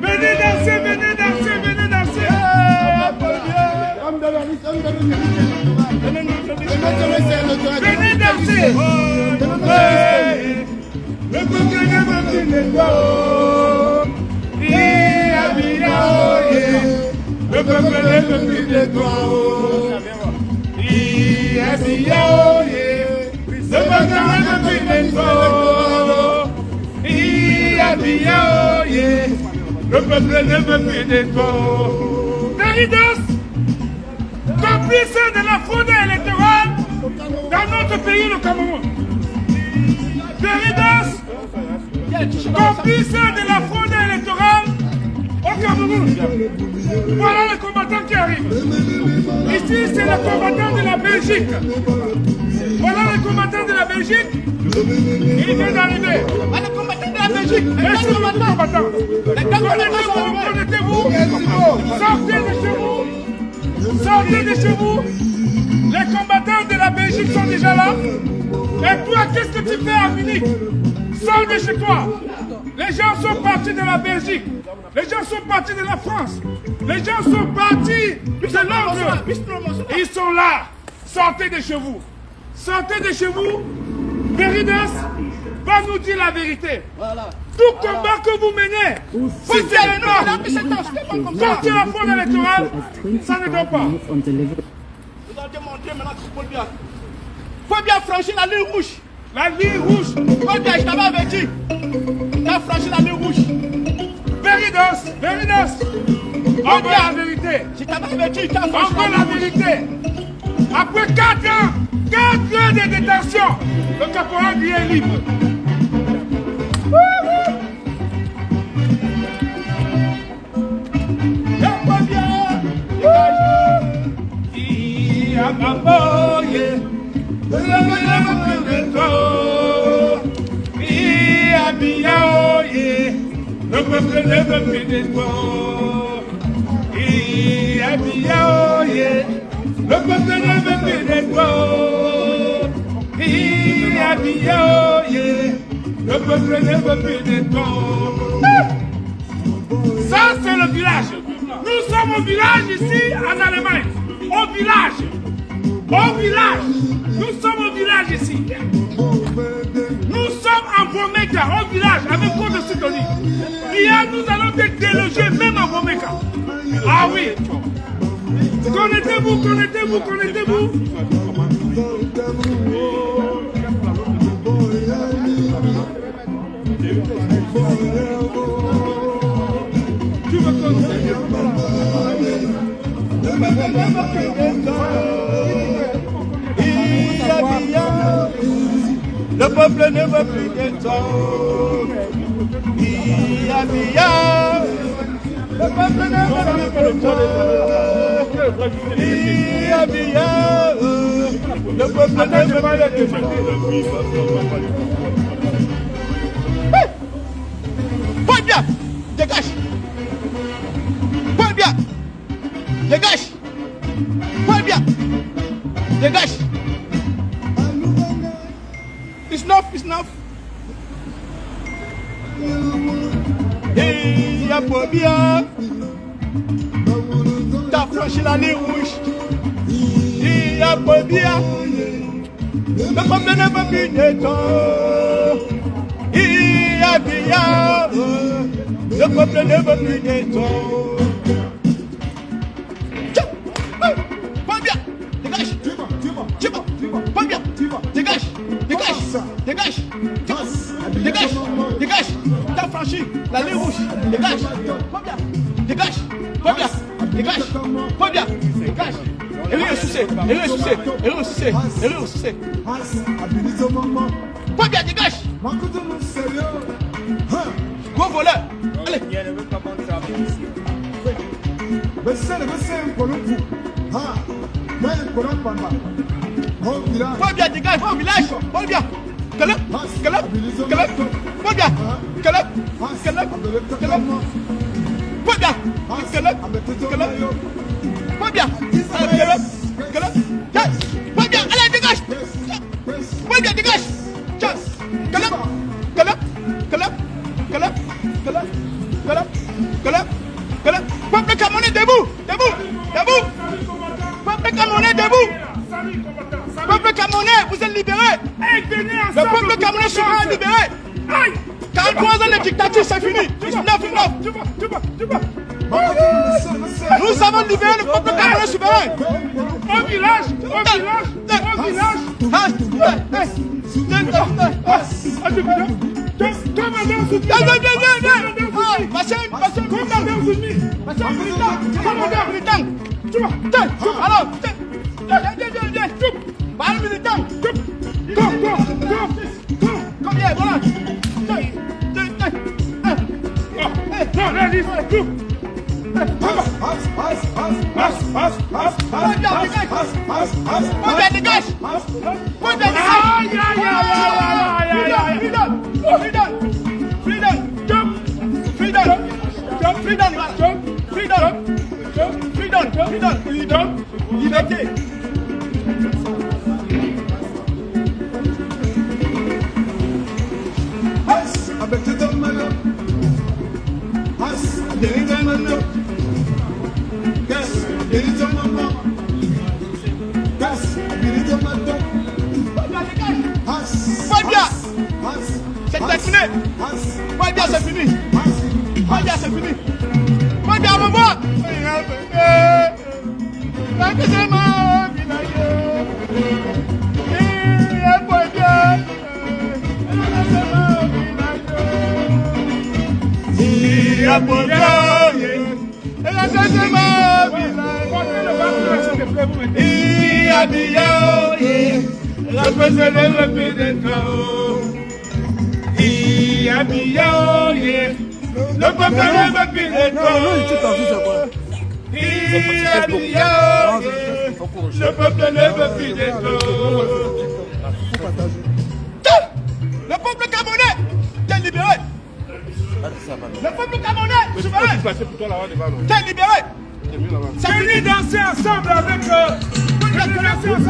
Venez danser, venez danser, venez danser. Venez danser. Le peuple ne veut plus de toi. Le peuple ne veut plus de toi. Le peuple ne veut plus de toi. Le peuple ne veut plus de toi. Veridos, complice de la fraude électorale dans notre pays, le Cameroun. Veridos, complice de la fraude électorale au Cameroun. Voilà les combattants qui arrivent. Ici, c'est les combattants de la Belgique. Voilà les combattants de la Belgique. Il vient d'arriver. Les combattants de la Belgique. Merci les combattants. Connectez-vous. Sortez de chez vous. Sortez de chez vous. Les combattants de la Belgique sont déjà là. Et toi, qu'est-ce que tu fais à Munich? Sors de chez toi. Les gens sont partis de la Belgique. Les gens sont partis de la France. Les gens sont partis de Londres. Ils sont là. Sortez de chez vous. Sortez de chez vous. Veridos va nous dire la vérité. Voilà. Tout combat que vous menez, si c'est le Nord, sortir la fraude électorale, ça ne doit pas. Vous allez demander maintenant que Paul Biya. Paul Biya franchir la ligne rouge. La ligne rouge. Paul Biya, je t'avais averti. Tu as franchi la ligne rouge. Veridos, encore la vérité. Je t'avais averti, tu as franchi Encore la vérité. Après 4 ans de détention, le caporal Biya est libre. Le peuple ne veut plus de toi. Le peuple ne veut plus de toi. Le peuple ne veut plus de toi. Ça, c'est le village. Nous sommes au village ici en Allemagne. Au village. Au village. Nous sommes au village ici. Nous sommes en Bomeka, au village, avec Côte de Sidonie. Hier, nous allons te déloger même en Bomeka. Ah oui. Connectez-vous. Tu veux connecter? Le peuple ne veut plus de toi. Le peuple ne veut plus de toi. Le peuple ne veut plus de toi. Paul Biya, dégage. Paul Biya, dégage. Paul Biya, dégage. It's enough. Et y'a Paul Biya. T'as franchi la ligne rouge. Et y'a Paul Biya. Le peuple ne veut plus de toi. Et y'a Biya. Le peuple ne veut plus de toi. Paul Biya, dégage. Paul Biya, dégage. T'as franchi la ligne rouge. Dégage. Paul Biya, dégage. Elle est ressuscitée. Paul Biya, dégage. Gros voleur. Allez. Paul Biya, dégage, va au village. Paul Biya. Caleb. Paul Biya. Caleb. Paul Biya. Paul Biya. Paul Biya, allez, dégage. Paul Biya, dégage. Caleb. Peuple camerounais, debout. Peuple camerounais, debout. Peuple camerounais, vous êtes libérés. Le peuple camerounais sera libéré. 43 ans de dictature, c'est fini. 19. Nous avons libéré le peuple camerounais souverain. Au village. Freedom. Liberté. C'est terminé. Paul Biya, c'est fini. Paul Biya, on va voir. Le peuple ne veut plus de toi. Le peuple ne veut plus de toi. Le peuple camerounais est libéré. Le peuple camerounais souverain est libéré. Venez danser ensemble avec eux. Le peuple ne veut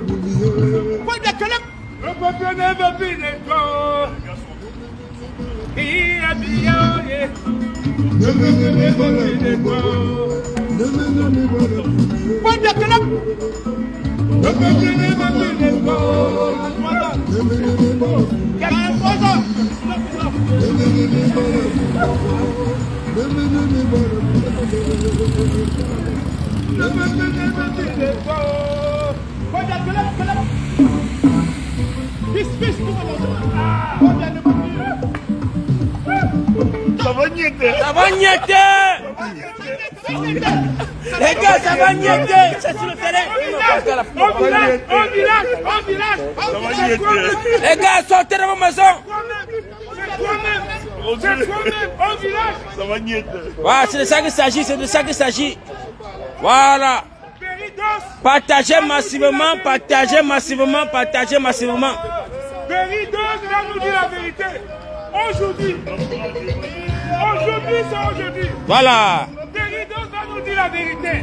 plus de toi. Le peuple ne veut plus de toi. Le peuple ne veut plus de toi. Ça va niéter. Les gars, ça va niéter. C'est sur le terrain. Au village. Les gars, sortez de vos maisons. C'est toi-même. Au village. Ça va niéter. Voilà, c'est de ça qu'il s'agit. Voilà. Partagez massivement. Beridos va nous dire la vérité. Aujourd'hui, c'est aujourd'hui. Voilà. Beridos va nous dire la vérité.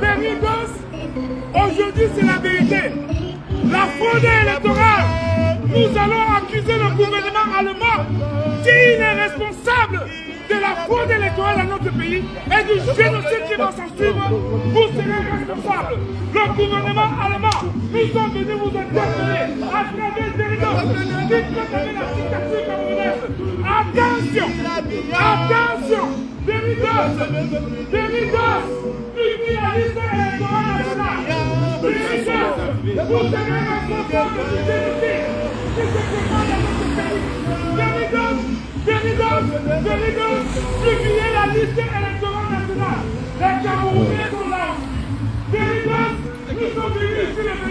Beridos, aujourd'hui, c'est la vérité. La fraude électorale. Nous allons accuser le gouvernement allemand s'il est responsable de la fraude électorale dans notre pays et du génocide qui va s'en suivre. Vous serez responsable. Le gouvernement allemand, nous sommes venus vous interpeller à travers Beridos. Dites que la dictature camerounaise. Attention, Beridos, publie la liste électorale nationale. Beridos, vous serez responsable du génocide qui se prépare dans notre pays. Beridos, publiez la liste électorale nationale. Les Camerounais sont là. Beridos, nous sommes venus ici le 21.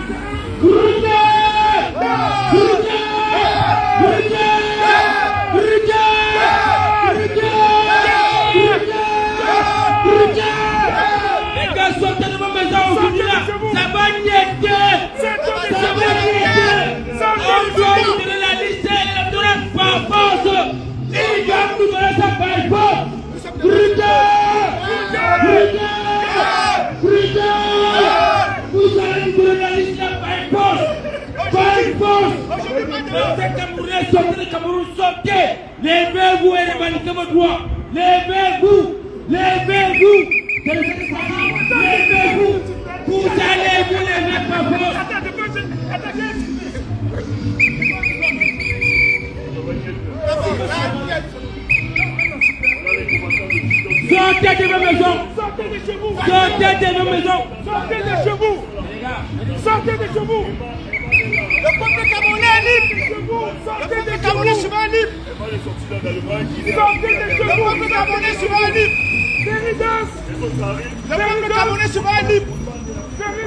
Camerounais, sortez le Cameroun, sortez. Levez-vous et revendiquez vos droits. Levez-vous. Levez-vous. Levez-vous. Vous allez vous lever par force. Sortez de vos maisons. Sortez de chez vous. Sortez de vos maisons. Sortez de chez vous. Sortez de chez vous. Le peuple camerounais est libre. Sortez de chez vous. Le peuple camerounais sera libre. Sortez de chez vous. Le peuple camerounais sera libre. Véritas. Le peuple camerounais sera libre.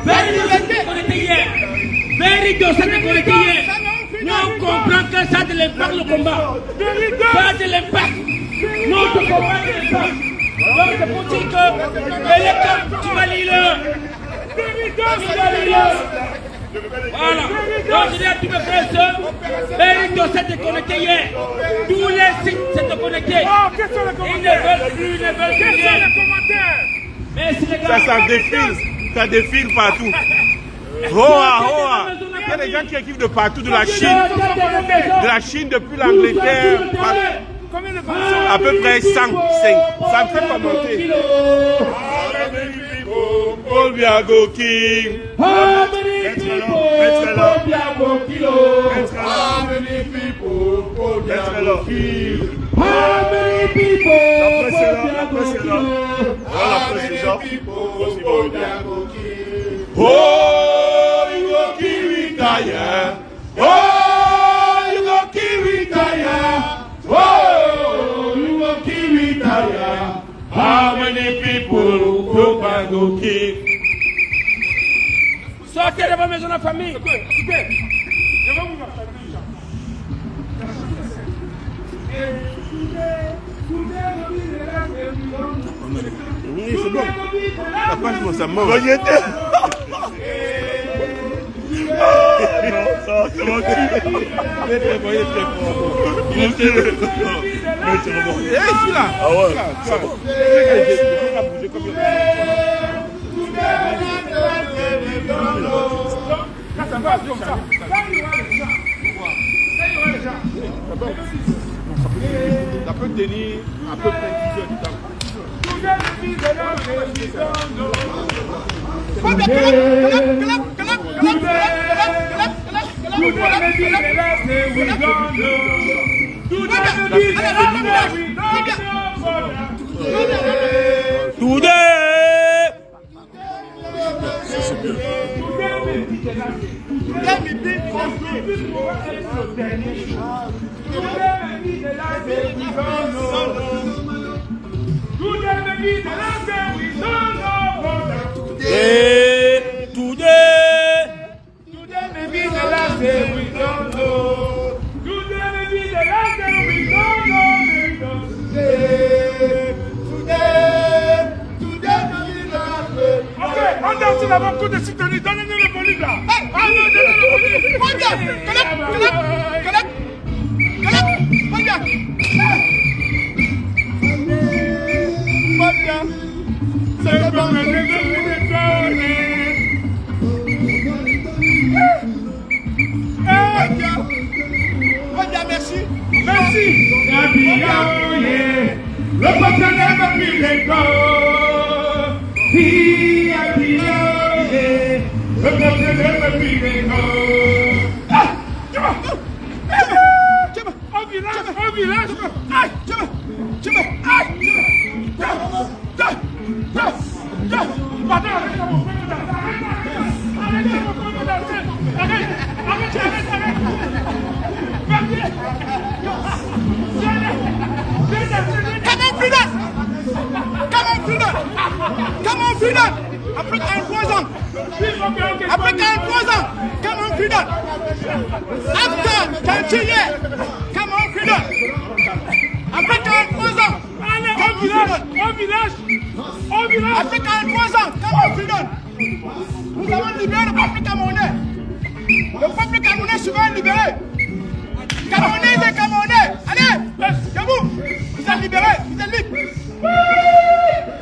Véritas, ça te connecté hier. Nous on comprend que ça de l'impact le combat. Ça de l'impact. Notre combat de l'impact. Donc c'est pour dire que tu vas lire. Voilà. Donc je dis à tous mes frères et sœurs, Véritas s'est connecté hier. Tous les sites s'étaient connectés. Ils ne veulent plus, rien. Merci les gars. Ça défile partout. Hoa. Il y a des gens qui équipent de partout, de la Chine depuis l'Angleterre. À peu près 100. Ça me fait commenter. Paul Biago King. How many people? Oh, you go kill retire. Oh, you go kill retire. Oh, you go kill retire. How many people go kill? Sortez de vos maisons de famille. Écoutez, je vais vous partager Oui, c'est bon. Ça passe, moi, ça mange. Ça peut tenir à peu près 10 heures du temps. On danse là-bas, coup de syntonie, donnez-nous le volume là. Allez, donnez le volume. C'est comme un merci. Merci. Le peuple n'aime plus les corps. Le peuple n'aime plus les corps. Au village. Come on, freedom! Après 43 ans! Après 43 ans! Come on, freedom! After 30 years! Come on, freedom! Après 43 ans! Au village! Après 43 ans! Come on, freedom! Nous avons libéré le peuple camerounais! Le peuple camerounais sera libéré! Camerounais, les Camerounais! Allez! Debout! Vous êtes libérés! Vous êtes libres!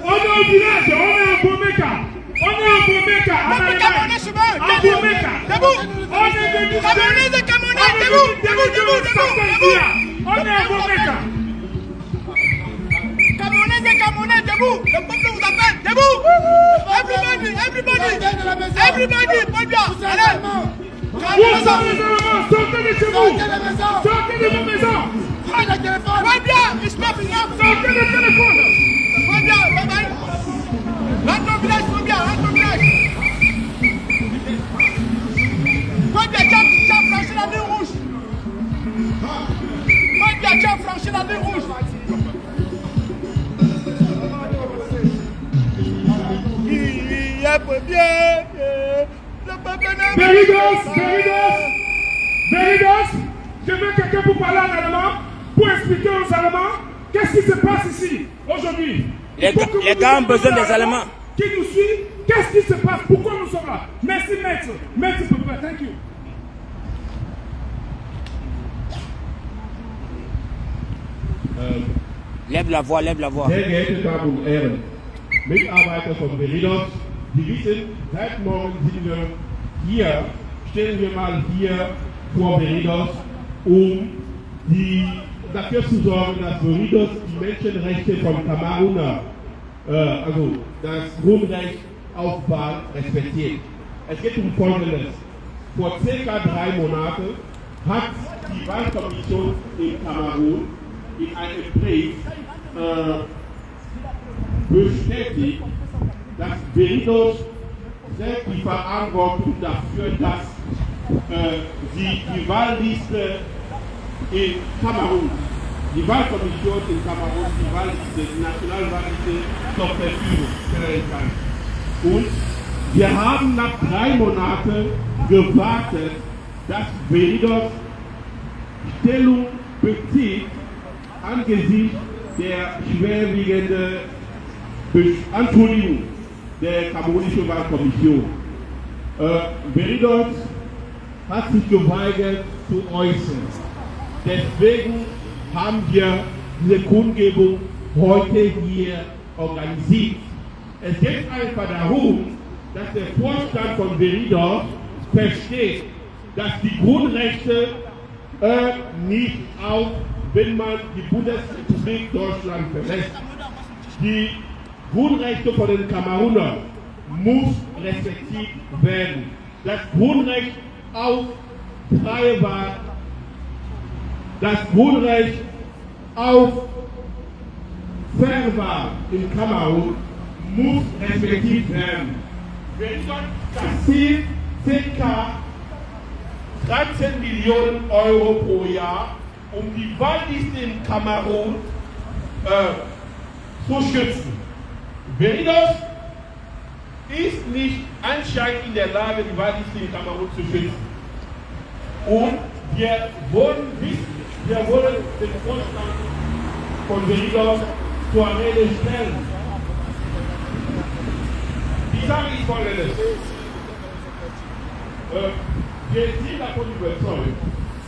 On est au village, on est en Bomeka. Debout. On est venu. Camerounais et Camerounais, debout. Donnez un bon mec. Camerounais et Camerounais, debout. Le peuple vous appelle, debout. Everybody, everybody, Paul Biya. Allez. Où sont les éléments? Sortez de chez vous. Sortez de vos maisons. Paul Biya, it's not enough. Sortez le téléphone. Paul Biya, bye bye. Rentre au village, Paul Biya, rentre au village. Paul Biya, tu as franchi la ligne rouge. Paul Biya, tu as franchi la ligne rouge. Veridos, je veux quelqu'un pour parler en allemand, pour expliquer aux Allemands qu'est-ce qui se passe ici aujourd'hui. Les gars ont besoin des Allemands. Qui nous suit, qu'est-ce qui se passe, pourquoi nous sommes là. Merci maître, maître papa, thank you. Lève la voix, lève la voix. Sehr geehrte Damen und Herren, Mitarbeiter von Veridos, Sie wissen, seit morgen sind wir hier, stellen wir mal hier vor Veridos, dafür zu sorgen, dass Veridos die Menschenrechte von Kameruner, also das Grundrecht auf Wahl respektiert. Es geht um Folgendes. Vor ca. 3 Monaten hat die Wahlkommission in Kamerun in einem Brief bestätigt, dass Veridos selbst die Verantwortung dafür, dass sie die Wahlliste in Kamerun, die Wahlkommission in Kamerun, die Wahlliste, die Nationalwahlliste zur Verfügung stellen kann. Und wir haben nach 3 Monaten gewartet, dass Veridos Stellung bezieht angesichts der schwerwiegenden Anschuldigung der kamerunischen Wahlkommission. Veridos hat sich geweigert zu äußern. Deswegen haben wir diese Kundgebung heute hier organisiert. Es geht einfach darum, dass der Vorstand von Veridos versteht, dass die Grundrechte nicht auf, wenn man die Bundesrepublik Deutschland verlässt. Die Grundrechte von den Kamerunern muss respektiert werden. Das Grundrecht auf freie Wahl, das Grundrecht auf Fairwahl in Kamerun muss respektiert werden. Veridos kassiert ca. 13 Millionen Euro pro Jahr, um die Wahlliste in Kamerun zu schützen. Veridos ist nicht anscheinend in der Lage, die Wahlliste in Kamerun zu schützen. Und wir wollen den Vorstand von Veridos zur Rede stellen. Die Sache ist folgendes. Wir sind davon überzeugt,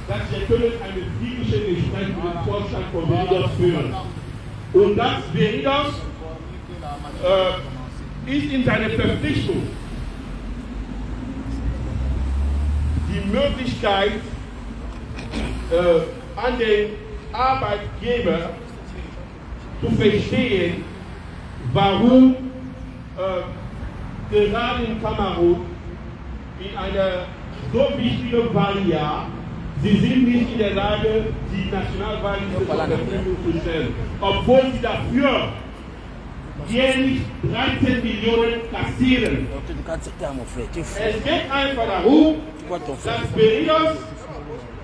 dass wir können eine friedliche Gespräch mit dem Vorstand von Veridos führen. Und dass Veridos ist in seiner Verpflichtung, die Möglichkeit an den Arbeitgeber zu verstehen, warum gerade in Kamerun in einer so wichtigen Wahljahr sie sind nicht in der Lage, die Nationalwahlliste zur Verfügung zu stellen, obwohl sie dafür jährlich 13 Millionen kassieren. Es geht einfach darum, dass Veridos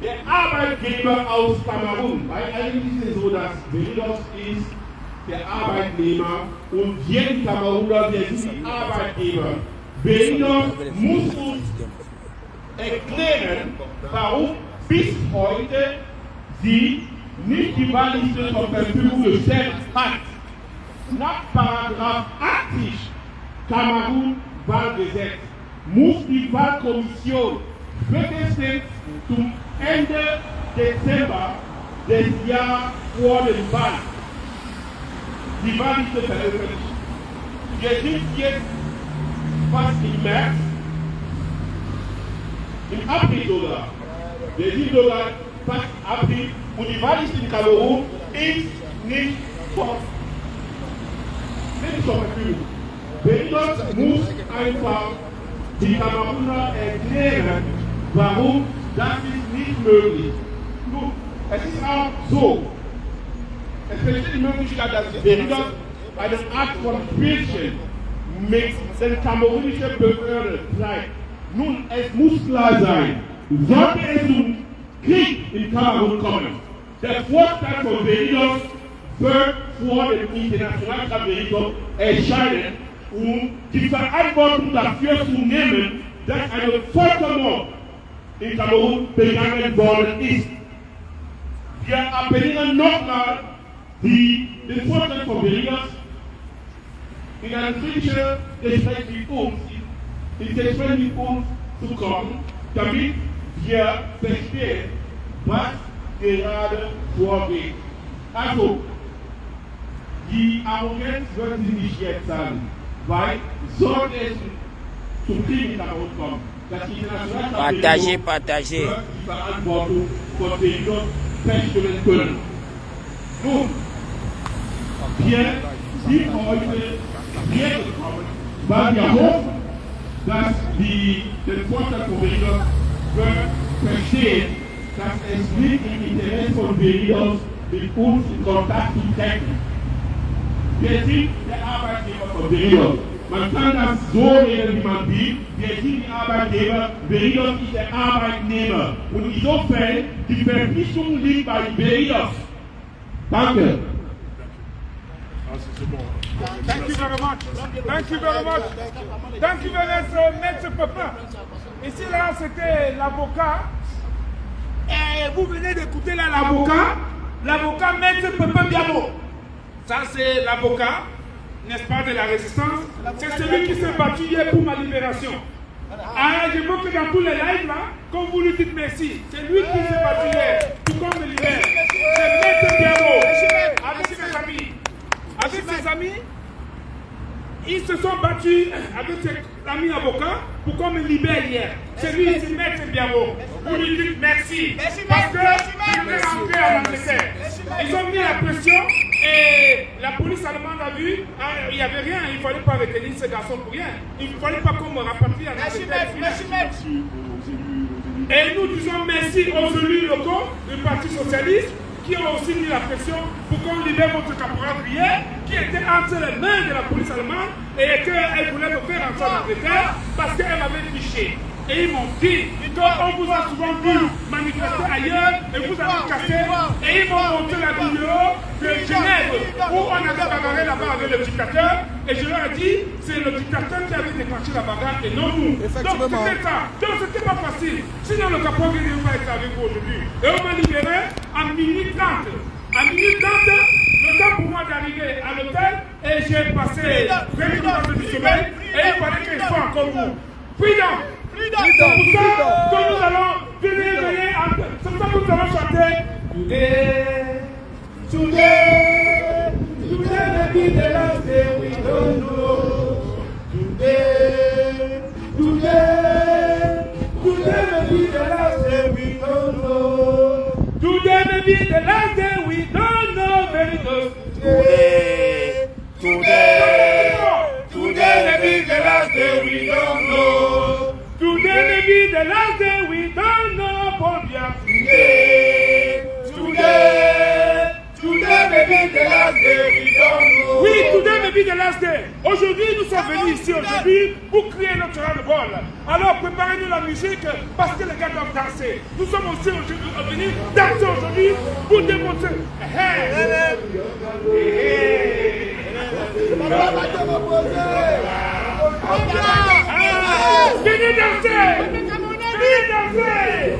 der Arbeitgeber aus Kamerun, weil eigentlich ist es so, dass Veridos ist der Arbeitnehmer und jeden Kameruner, der ist die Arbeitgeber. Veridos muss uns erklären, warum bis heute sie nicht die Wahlliste zur Verfügung gestellt hat. Nach § 80 Kamerun-Wahlgesetz muss die Wahlkommission spätestens zum Ende Dezember des Jahres vor dem Wahl die Wahlliste veröffentlichen. Wir sind jetzt fast im März, im April sogar. Wir sind sogar fast April und die Wahl ist in Kamerun ist nicht zur Verfügung. Beridos muss einfach die Kameruner erklären, warum das ist nicht möglich. Nun, es ist auch so, es besteht die Möglichkeit, dass Beridos eine Art von Spielchen mit den kamerunischen Behörden treibt. Nun, es muss klar sein, sollte es zum Krieg in Kamerun kommen, der Vorteil von Beridos wird vor dem internationalen Beridos erscheinen, um die Verantwortung dafür zu nehmen, dass ein Völkermord in Kamerun begangen worden ist. Wir appellieren nochmal den Vorteil von Beridos in ein friedliches Gespräch mit uns zu kommen, damit wir verstehen, was gerade vorgeht. Also, die Arroganz wird sie nicht jetzt sagen, weil sollte es zum Krieg in Kamerun kommen, dass die internationale Partagez. die Verantwortung von Beridos feststellen können. Nun, wir sind heute hergekommen, weil wir hoffen, dass den Vorteil von Beridos verstehen, dass es nicht im Interesse von Beridos mit uns in Kontakt zu treten. Wir sind der Arbeitgeber von Beridos. Man kann das so reden, wie man will. Wir sind die Arbeitgeber, Beridos ist der Arbeitnehmer. Und insofern, die Verpflichtung liegt bei Beridos. Danke. Thank you very much. Thank you very much. Thank you very much, Maître Pepin. Ici, là, c'était l'avocat. Et vous venez d'écouter là l'avocat Maître Pepin Biamo. Ça, c'est l'avocat, n'est-ce pas, de la résistance. C'est celui qui s'est battu hier pour ma libération. Ah, je veux que dans tous les lives là, comme vous lui dites merci, c'est lui qui s'est battu hier pour qu'on me libère. C'est Maître Biamo avec ses amis. Avec ses amis, ils se sont battus avec ses amis avocats pour qu'on me libère hier. C'est lui, c'est Maître Biamo. Vous lui dites merci. Parce que je vais rentrer à l'Angleterre. Ils ont mis la pression et la police allemande a vu, il n'y avait rien, il ne fallait pas retenir ce garçon pour rien. Il ne fallait pas qu'on me rapatrie à l'Angleterre. Et nous disons merci aux élus locaux du Parti Socialiste qui ont aussi mis la pression pour qu'on libère votre caporal Brière, qui était entre les mains de la police allemande et qu'elle voulait me faire entrer en Angleterre parce qu'elle m'avait fiché. Et ils m'ont dit qu'on vous a souvent vu manifester ailleurs et vous avez cassé. Et ils m'ont montré la vidéo de Genève où on avait bagarré là-bas avec le dictateur. Et je leur ai dit, c'est le dictateur qui avait déclenché la bagarre et non nous. Donc c'était ça. Donc c'était pas facile. Sinon le caporal ne va pas être avec vous aujourd'hui. Et on m'a libéré à minuit 30. À minuit 30, le temps pour moi d'arriver à l'hôtel et j'ai passé 20 minutes du sommeil et il fallait que je sois encore vous. Freedom! C'est pour ça que nous allons venir, c'est pour ça que nous allons chanter. Today may be the last day, we don't know. Today may be the last day, we don't know. Today may be the last day, we don't know very good. Today may be the last day, we don't know. Today may be the last day, we don't know, Paul Biya. Today may be the last day, we don't know. Oui, today may be the last day. Aujourd'hui, nous sommes venus ici aujourd'hui pour crier notre ras-le-bol. Alors préparez-nous la musique parce que les gars doivent danser. Nous sommes aussi venus danser aujourd'hui pour démontrer. Venez danser! Venez danser!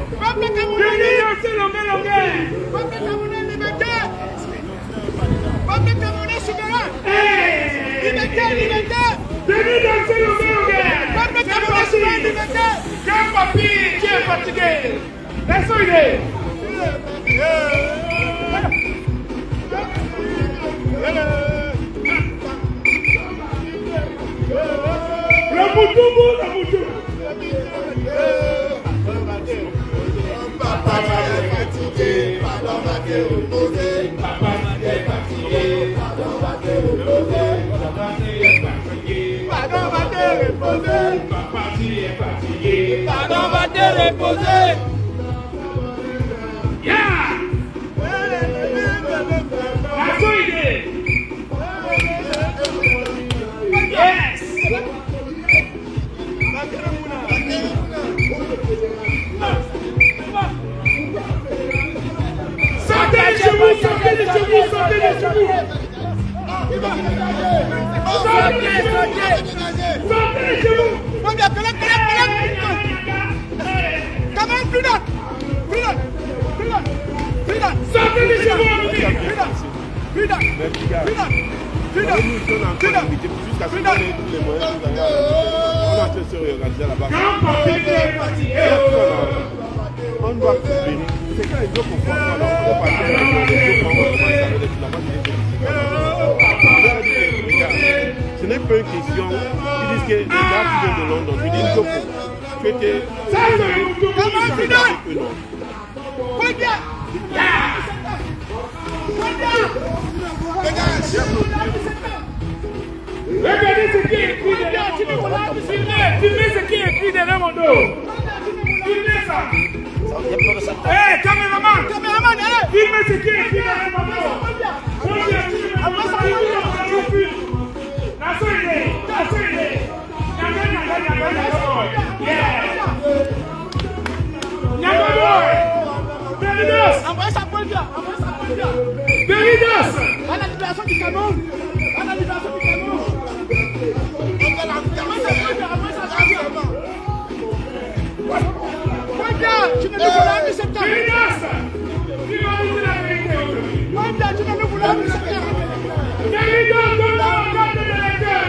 Venez danser, longuet! Peuple camerounais, liberté! Peuple camerounais souverain! Liberté! Venez danser, longuet! Peuple camerounais souverain, liberté! Grand papy, tu es fatigué! Laissons aider! Le Moutoubou! Papa m'a fatigué, pardon m'a reposer. Papa Maté est fatigué. Pardon Maté reposer. Pardon Maté reposer. Papa est fatigué. Pardon Maté reposer. Yeah! That's what he did. Yes! Sortez les chevaux, sortez les chevaux, sortez les chevaux. Sortez les chevaux. Come on, Freedom. Sortez les chevaux. Freedom. On doit couper. C'est quand ils ont confiance en leur ce n'est pas une question. Ils disent que les gars qui viennent de London, ils disent que tu étais. Regardez ce qui est écrit derrière mon dos. Filmez ce qui est écrit derrière mon dos. Filmez ça. Hé, caméraman, allez. Filmez ce qui est écrit derrière mon dos. Beridos! À la libération du Cameroun! À la libération du Cameroun! Tu ne nous voulais plus septembre! Beridos! Tu vas nous dire la vérité aujourd'hui! Tu ne nous voulais plus septembre! Beridos! Donne-moi encore de l'électeur!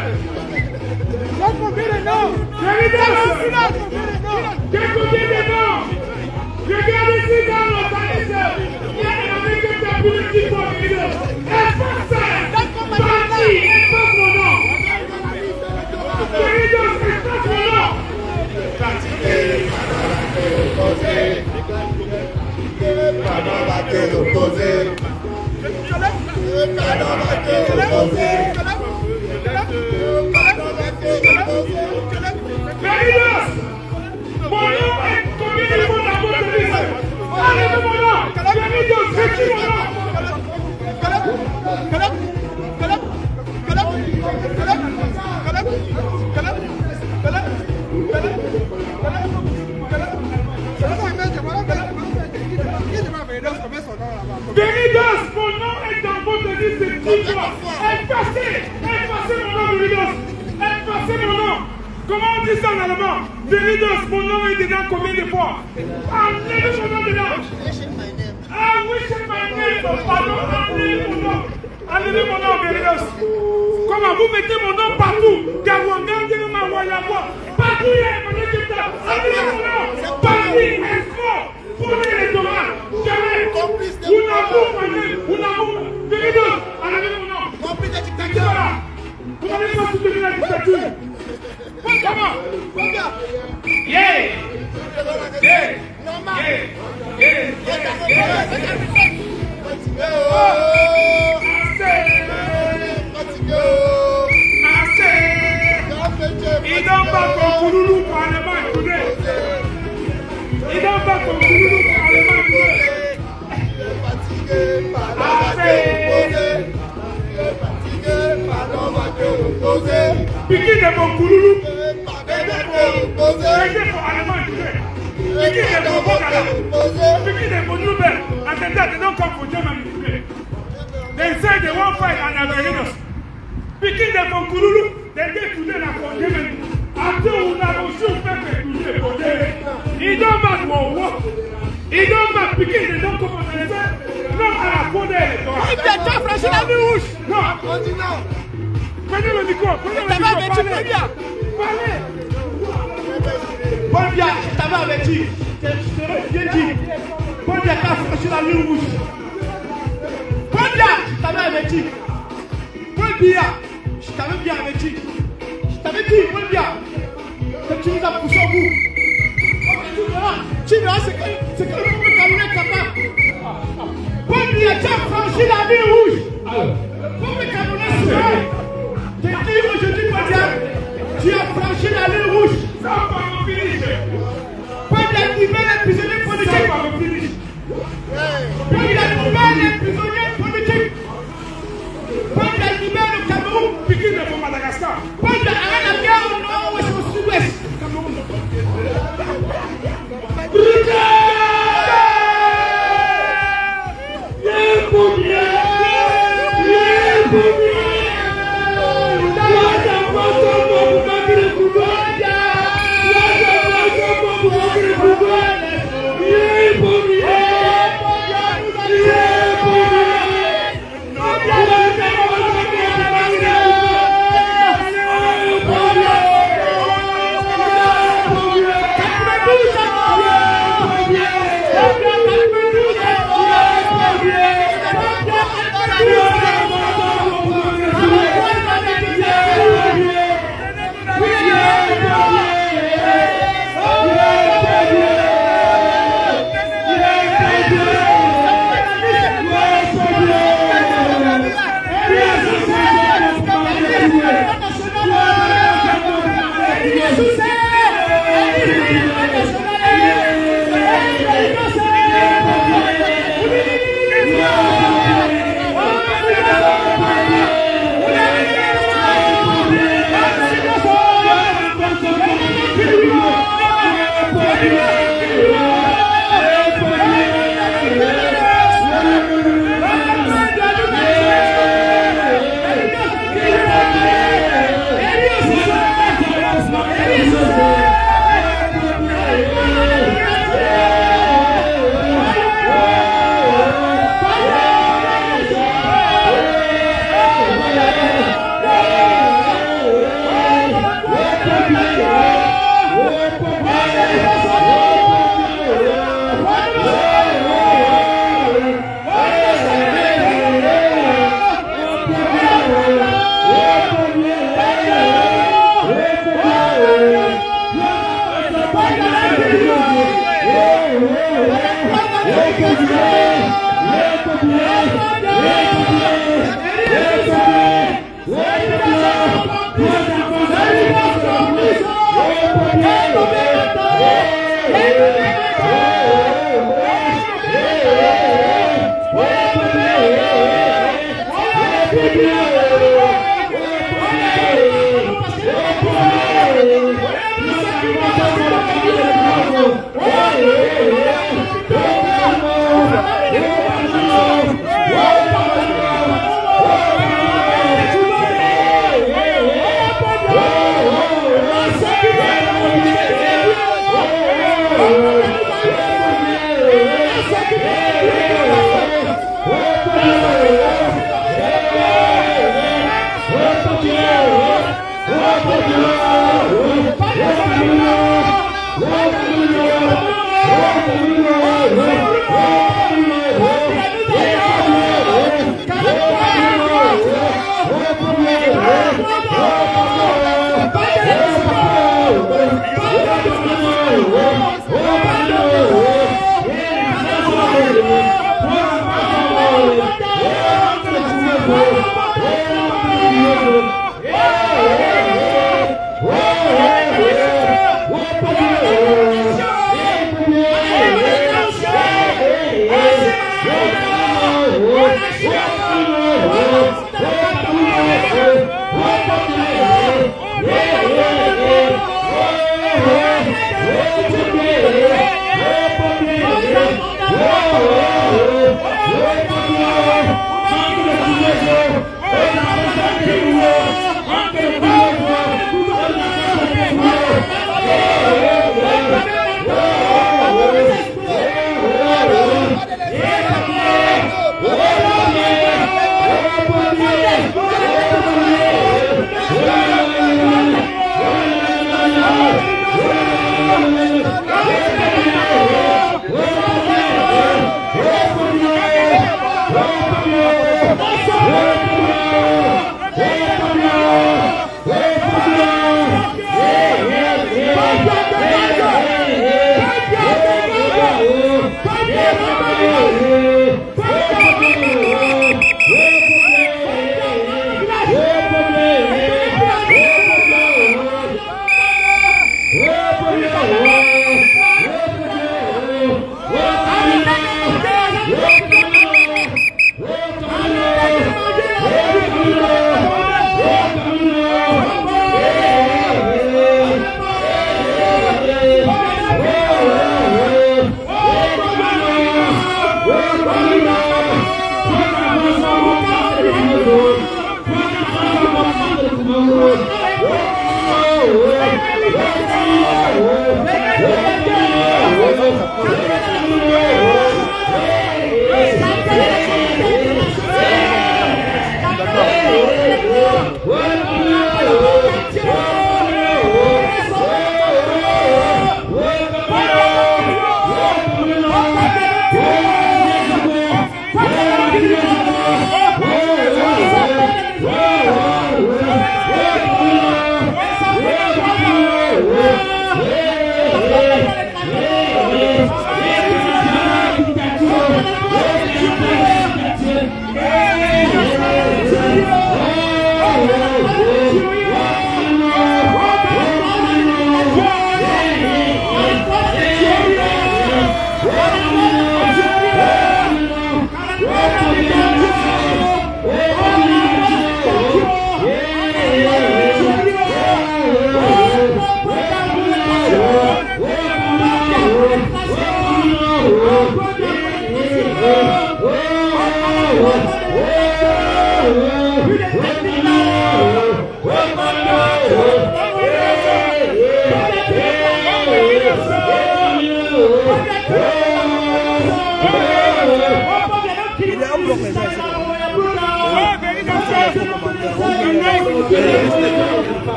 Combien de noms? Beridos! Combien de noms? Regardez ici dans l'organisation! Il y a des amis que tu as pu le dire pour Beridos! Beridos, mon nom est dans votre liste de victoires. Effacez mon nom, Beridos. Effacez mon nom. Comment on dit ça en allemand? Beridos, mon nom est dedans combien de fois? Enlevez mon nom dedans. Ah oui, c'est my name. Pardon, enlevez mon nom. Enlevez mon nom, Beridos. Comment vous mettez mon nom partout? Gawanga, Dema, Wayagua. Partout, il y a un nom qui tape. Enlevez mon nom. Partout, espoir. Prenez les dommages. Jamais. Beridos, enlevez mon nom. Complice de dictature. Vous n'avez pas soutenu la dictature. Comment? Yeah. Ils n'ont pas ton Kouloulou pour Allemagne today. Ils n'ont pas ton Kouloulou pour Allemagne today. Piquez de mon Kouloulou. Piquez pour Allemagne today. Piquez de mon Bogala. Piquez de mon Noubel. Attendez, they don't come for Germany today. They say they won't fight and Beridos. Piquez de mon Kouloulou. They get today la for Germany. After on a reçu au peuple today for Germany. Ils don't back mon work. Ils don't back Piquez, they don't come on the side. Non à la faute électorale. Il t'a déjà franchi la nuit rouge. Non. Prenez le micro, parlez. Paul Biya, je t'avais averti. Je te bien dit. Paul Biya, t'as franchi la ligne rouge. Paul Biya, je t'avais averti. Paul Biya, je t'avais bien averti. Je t'avais dit, Paul Biya, que tu nous as poussé au bout. Tu verras ce que le peuple camerounais est capable. Paul Biya. dit, tu as franchi la ligne rouge. Comme le Camerounais souverain, je dis aujourd'hui, tu as franchi la ligne rouge. Peuple a libéré les prisonniers politiques. Peuple a libéré les prisonniers politiques. Peuple a libéré le Cameroun. Peuple a arrêté la guerre au nord-ouest et au sud-ouest.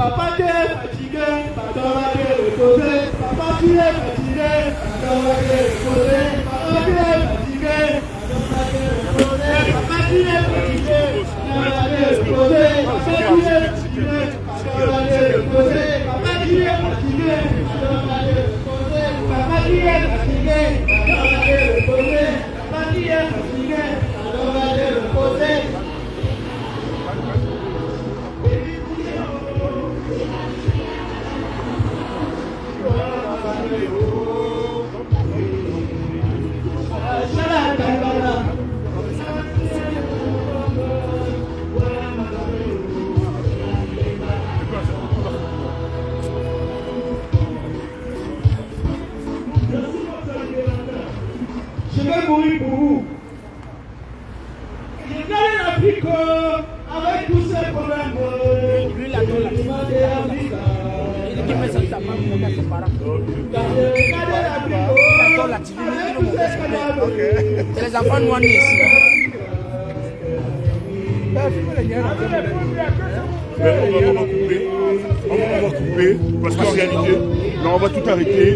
Papa tu es fatigué, pardon va te reposer. Papa tu es fatigué, pardon va te reposer. Papa tu es fatigué, pardon va te reposer. Papa tu es fatigué, pardon va te reposer. Papa tu es fatigué, pardon va te reposer. Papa tu es fatigué, pardon va te reposer. Papa tu es fatigué, pardon va te reposer. Papa tu es fatigué, pardon va te reposer. Je vais mourir pour vous. Regardez l'Afrique avec tous ces problèmes. Lui, il a donné la C'est les enfants noirs ici. Mais on va couper, parce qu'en réalité, là on va tout arrêter.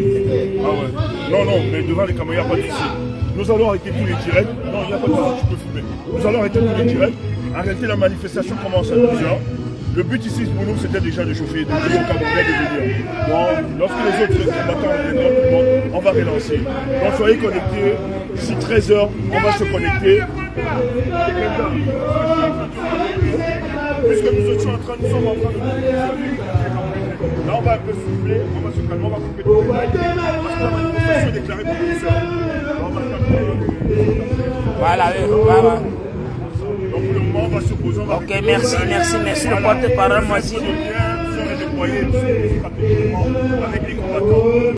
Ah ouais. Non, mais devant les caméras, il n'y a pas de souci. Nous allons arrêter tous les directs. Non, il n'y a pas de souci, tu peux fumer. Nous allons arrêter tous les directs. En réalité, la manifestation commence à 12h. Le but ici pour nous, c'était déjà de chauffer, de dire aux Camerounais de venir. Donc, lorsque les autres combattants reviendront, on va relancer. Donc, soyez connectés. D'ici 13h, on va se connecter. Puisque nous sommes en train de là, on va un peu souffler, on va se calmer, on va couper tous les lights. Parce que la manifestation est déclarée pour 12h. Voilà. Donc, pour le moment, on va se poser. Ok, merci le porte-parole, moi aussi. Avec les combattants.